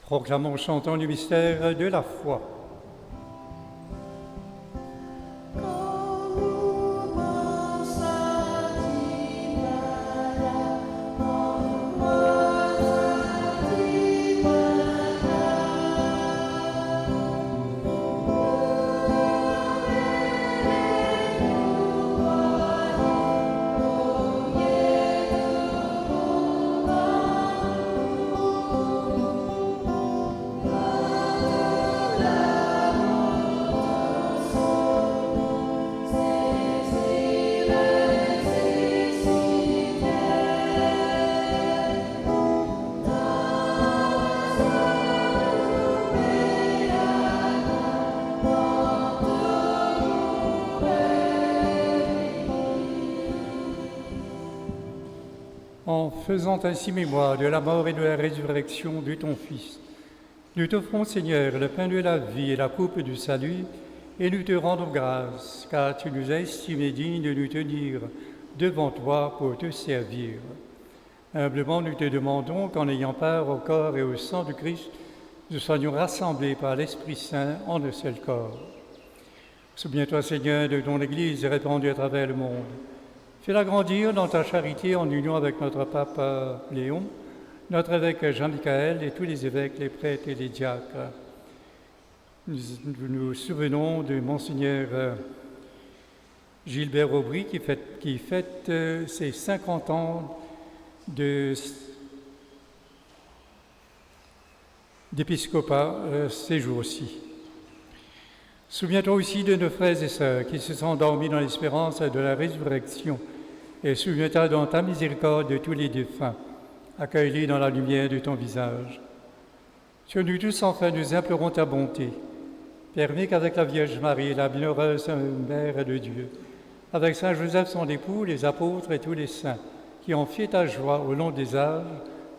Proclamons, chantons le mystère de la foi. Love. En faisant ainsi mémoire de la mort et de la résurrection de ton Fils, nous t'offrons, Seigneur, le pain de la vie et la coupe du salut, et nous te rendons grâce, car tu nous as estimés dignes de nous tenir devant toi pour te servir. Humblement, nous te demandons qu'en ayant part au corps et au sang du Christ, nous soyons rassemblés par l'Esprit Saint en un seul corps. Souviens-toi, Seigneur, de ton Église répandue à travers le monde. Fais-la grandir dans ta charité en union avec notre pape Léon, notre évêque Jean-Michel et tous les évêques, les prêtres et les diacres. Nous nous souvenons de Monseigneur Gilbert Aubry qui fête ses 50 ans d'épiscopat ces jours-ci. Souviens-toi aussi de nos frères et sœurs qui se sont endormis dans l'espérance de la résurrection, et souviens-toi dans ta miséricorde de tous les défunts, accueille-les dans la lumière de ton visage. Sur nous tous, enfin, nous implorons ta bonté. Permets qu'avec la Vierge Marie, la bienheureuse Mère de Dieu, avec Saint Joseph son époux, les apôtres et tous les saints qui ont fait ta joie au long des âges,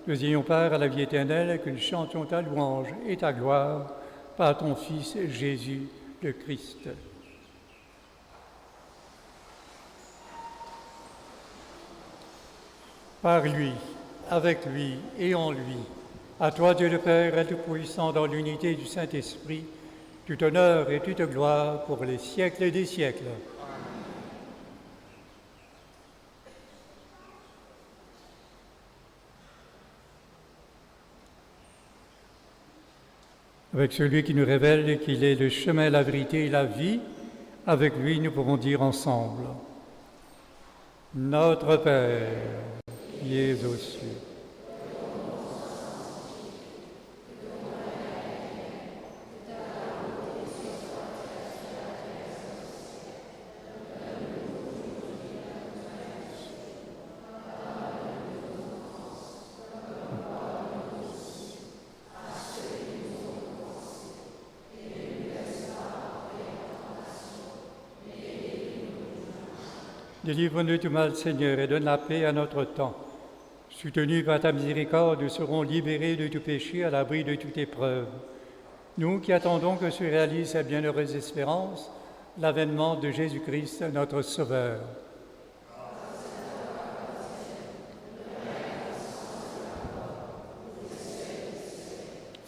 nous ayons part à la vie éternelle et que nous chantions ta louange et ta gloire par ton Fils Jésus le Christ. Par lui, avec lui et en lui, à toi Dieu le Père et Tout-Puissant dans l'unité du Saint-Esprit, tout honneur et toute gloire pour les siècles des siècles. Avec celui qui nous révèle qu'il est le chemin, la vérité et la vie, avec lui nous pourrons dire ensemble: Notre Père, qui es aux cieux, délivre-nous du mal, Seigneur, et donne la paix à notre temps. Soutenus par ta miséricorde, nous serons libérés de tout péché, à l'abri de toute épreuve. Nous qui attendons que se réalise sa bienheureuse espérance, l'avènement de Jésus-Christ, notre Sauveur.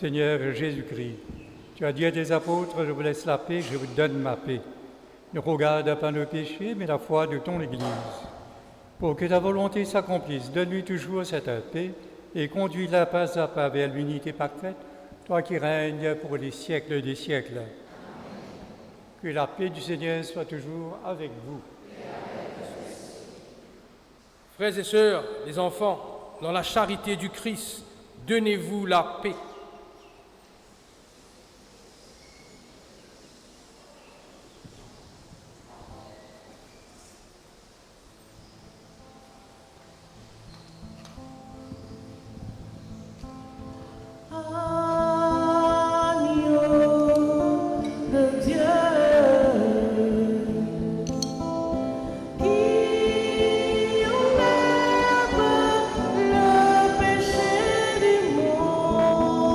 Seigneur Jésus-Christ, tu as dit à tes apôtres: je vous laisse la paix, je vous donne ma paix. Ne regarde pas nos péchés, mais la foi de ton Église. Pour que ta volonté s'accomplisse, donne-lui toujours cette paix et conduis-la pas à pas vers l'unité parfaite, toi qui règnes pour les siècles des siècles. Que la paix du Seigneur soit toujours avec vous. Frères et sœurs, les enfants, dans la charité du Christ, donnez-vous la paix. Le péché du monde.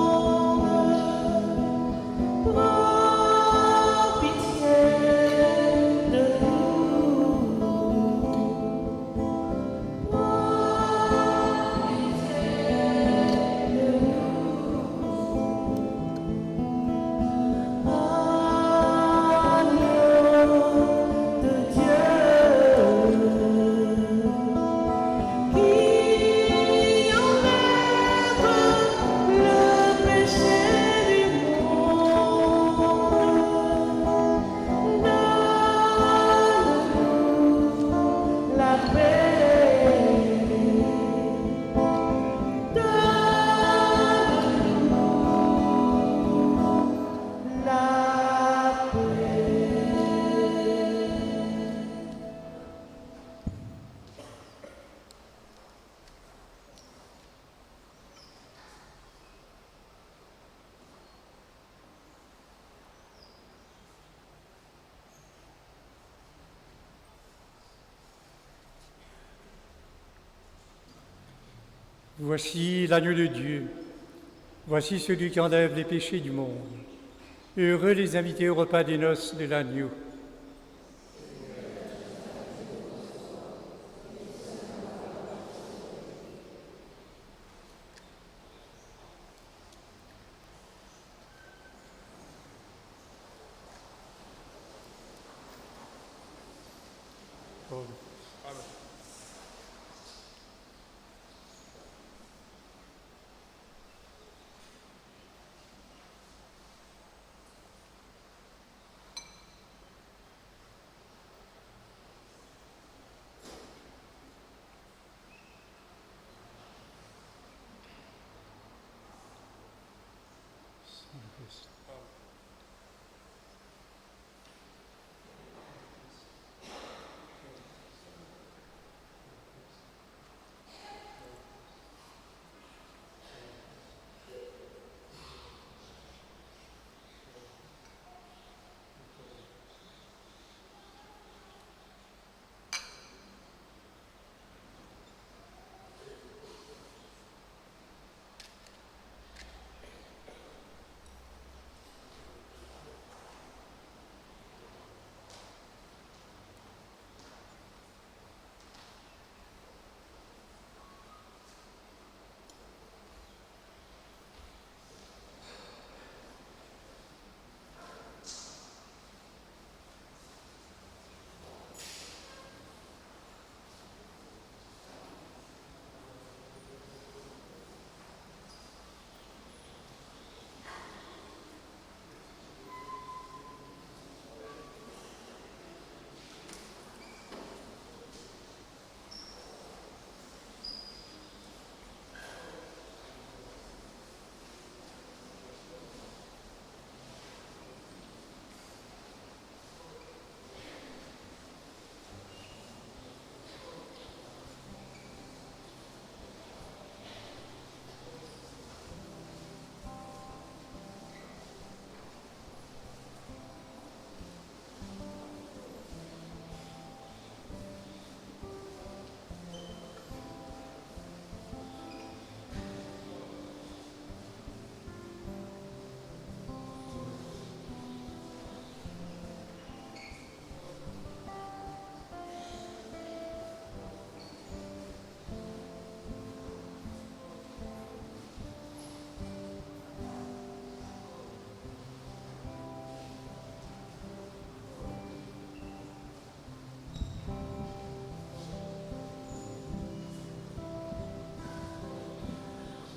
Voici l'agneau de Dieu. Voici celui qui enlève les péchés du monde. Heureux les invités au repas des noces de l'agneau.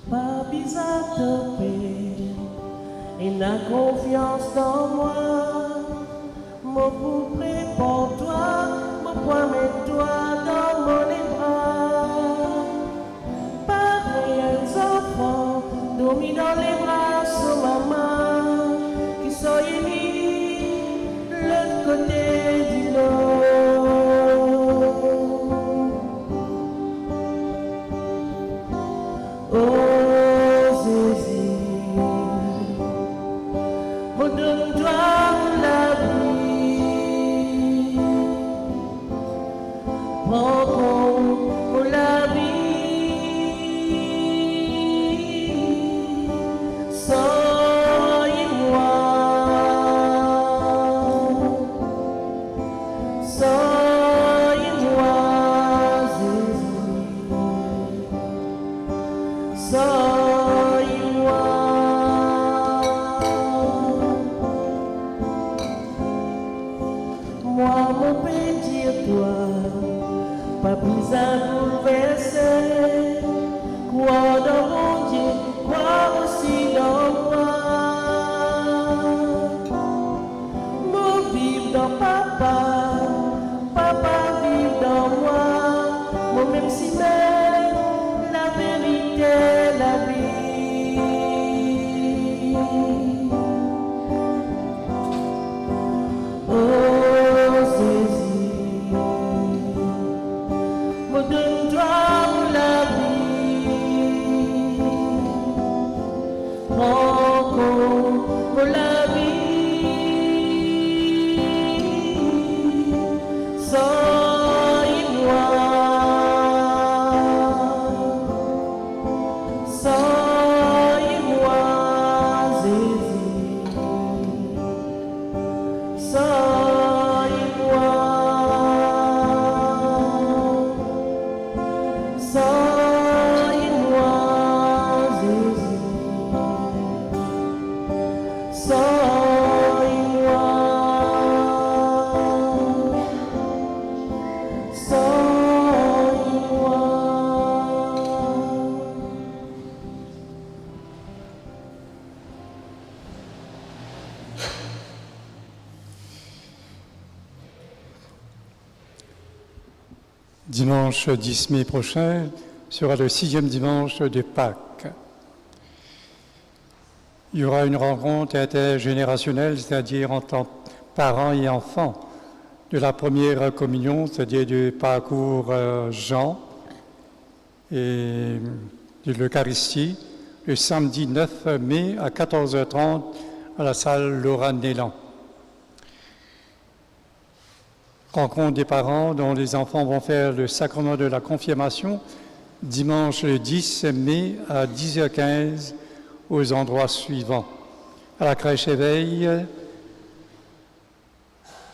Pas bizarre de paix, et la confiance dans moi. Mon pour près pour toi, mon poing mets-toi dans mon bras. Pareil à un enfant, dormi dans les bras sur maman, qui sont unis l'autre côté du lot. Dimanche 10 mai prochain sera le 6e dimanche de Pâques. Il y aura une rencontre intergénérationnelle, c'est-à-dire entre parents et enfants, de la première communion, c'est-à-dire du parcours Jean et de l'Eucharistie, le samedi 9 mai à 14h30 à la salle Laura Nélan. Rencontre des parents dont les enfants vont faire le sacrement de la confirmation dimanche le 10 mai à 10h15 aux endroits suivants. À la crèche Éveil,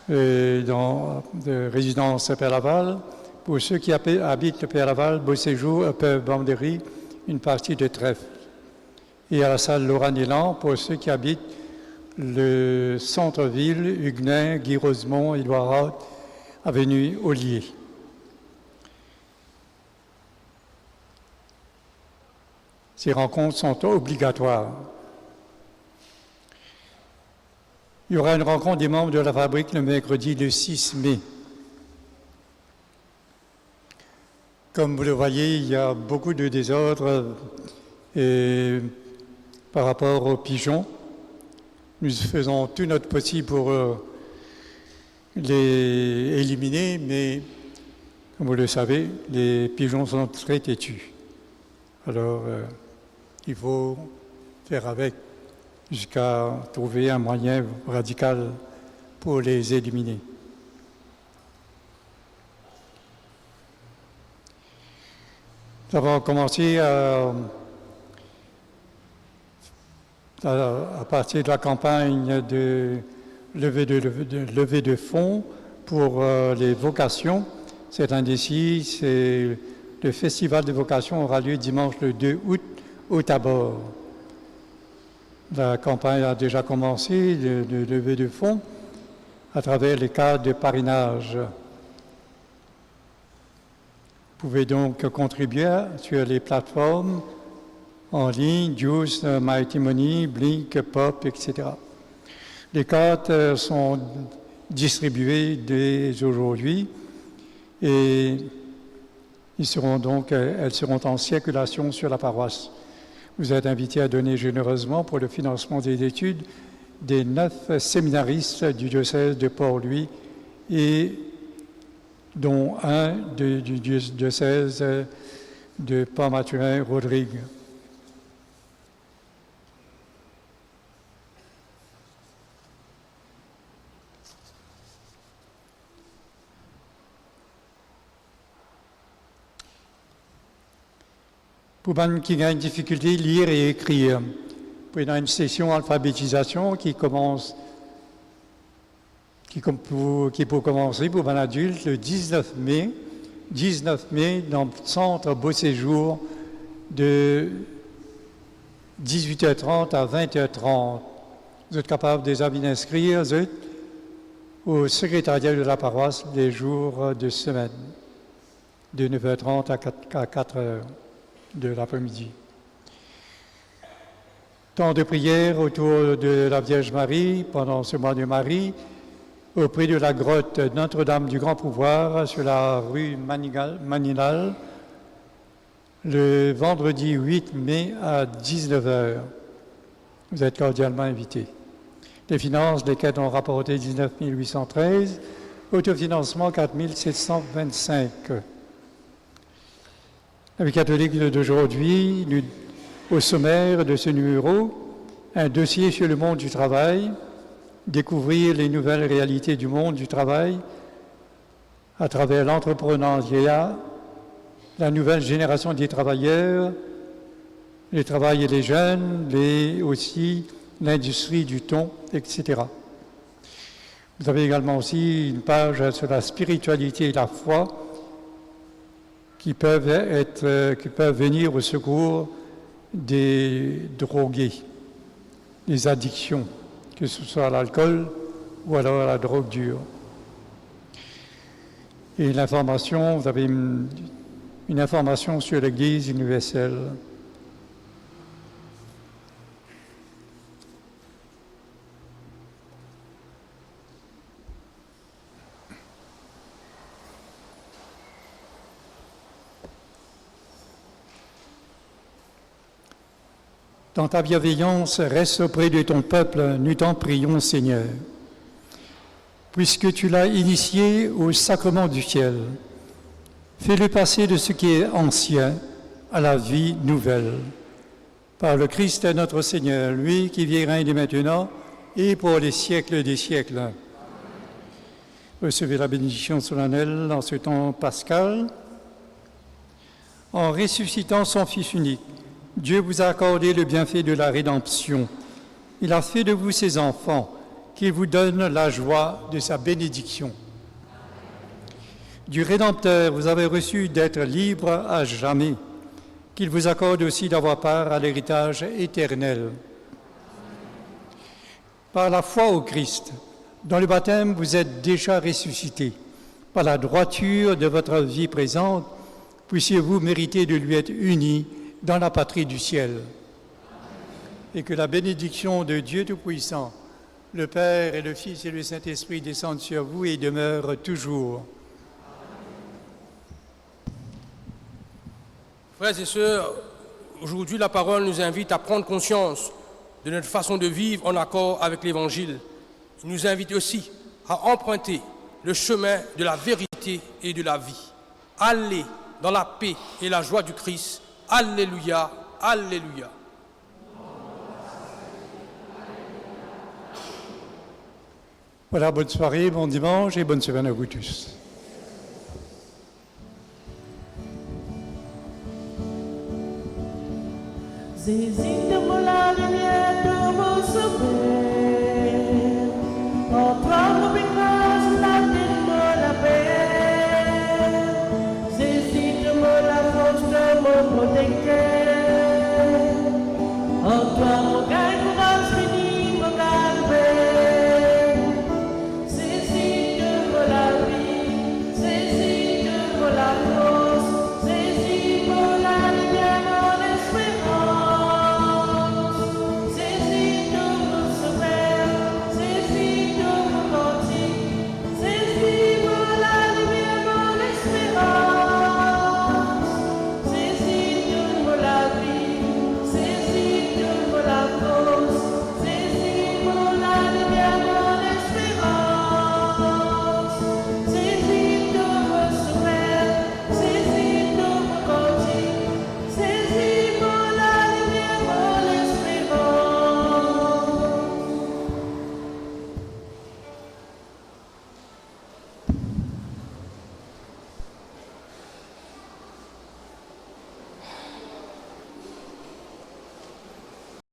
dans de résidence Père-Laval. Pour ceux qui habitent Père-Laval, Beau Séjour, Banderie, une partie de Trèfle. Et à la salle Laura Nélan, pour ceux qui habitent le centre-ville, Huguenin, Guy Rosemont, Édouard avenue Ollier. Ces rencontres sont obligatoires. Il y aura une rencontre des membres de la fabrique le mercredi le 6 mai. Comme vous le voyez, il y a beaucoup de désordre par rapport aux pigeons. Nous faisons tout notre possible pour les éliminer, mais comme vous le savez, les pigeons sont très têtus. Alors, il faut faire avec jusqu'à trouver un moyen radical pour les éliminer. Nous avons commencé à partir de la campagne de levée de fonds pour les vocations. Cette année-ci, le festival de vocations aura lieu dimanche le 2 août au Tabor. La campagne a déjà commencé de levée de fonds à travers les cadres de parrainage. Vous pouvez donc contribuer sur les plateformes en ligne, Juice, Mighty Money, Blink, Pop, etc. Les cartes sont distribuées dès aujourd'hui et elles seront en circulation sur la paroisse. Vous êtes invités à donner généreusement pour le financement des études des 9 séminaristes du diocèse de Port-Louis et dont un du diocèse de Port-Maturin-Rodrigue. Pour ceux qui ont une difficulté à lire et écrire, il y a une session alphabétisation qui peut commencer pour un adulte le 19 mai dans le centre Beau Séjour de 18h30 à 20h30. Vous êtes capable déjà d'inscrire au secrétariat de la paroisse les jours de semaine, de 9h30 à 4h de l'après-midi. Temps de prière autour de la Vierge Marie pendant ce mois de Marie, auprès de la grotte Notre-Dame du Grand Pouvoir sur la rue Maninal, le vendredi 8 mai à 19h. Vous êtes cordialement invités. Les finances, les quêtes ont rapporté 19 813, autofinancement 4 725. La vie catholique d'aujourd'hui, au sommaire de ce numéro, un dossier sur le monde du travail, découvrir les nouvelles réalités du monde du travail à travers l'entrepreneuriat, la nouvelle génération des travailleurs, le travail et les jeunes, mais aussi l'industrie du thon, etc. Vous avez également aussi une page sur la spiritualité et la foi qui peuvent venir au secours des drogués, des addictions, que ce soit à l'alcool ou alors à la drogue dure. Et l'information, vous avez une information sur l'Église universelle. Dans ta bienveillance, reste auprès de ton peuple, nous t'en prions, Seigneur. Puisque tu l'as initié au sacrement du ciel, fais-le passer de ce qui est ancien à la vie nouvelle. Par le Christ notre Seigneur, lui qui vit et règne maintenant et pour les siècles des siècles. Recevez la bénédiction solennelle en ce temps pascal. En ressuscitant son Fils unique, Dieu vous a accordé le bienfait de la rédemption. Il a fait de vous ses enfants, qu'il vous donne la joie de sa bénédiction. Du Rédempteur, vous avez reçu d'être libre à jamais, qu'il vous accorde aussi d'avoir part à l'héritage éternel. Par la foi au Christ, dans le baptême, vous êtes déjà ressuscités. Par la droiture de votre vie présente, puissiez-vous mériter de lui être unis dans la patrie du ciel. Et que la bénédiction de Dieu Tout-Puissant, le Père et le Fils et le Saint-Esprit descendent sur vous et demeurent toujours. Frères et sœurs, aujourd'hui la parole nous invite à prendre conscience de notre façon de vivre en accord avec l'Évangile. Il nous invite aussi à emprunter le chemin de la vérité et de la vie. Allez dans la paix et la joie du Christ. Alléluia, alléluia. Voilà, bonne soirée, bon dimanche et bonne semaine à vous tous. Zizinde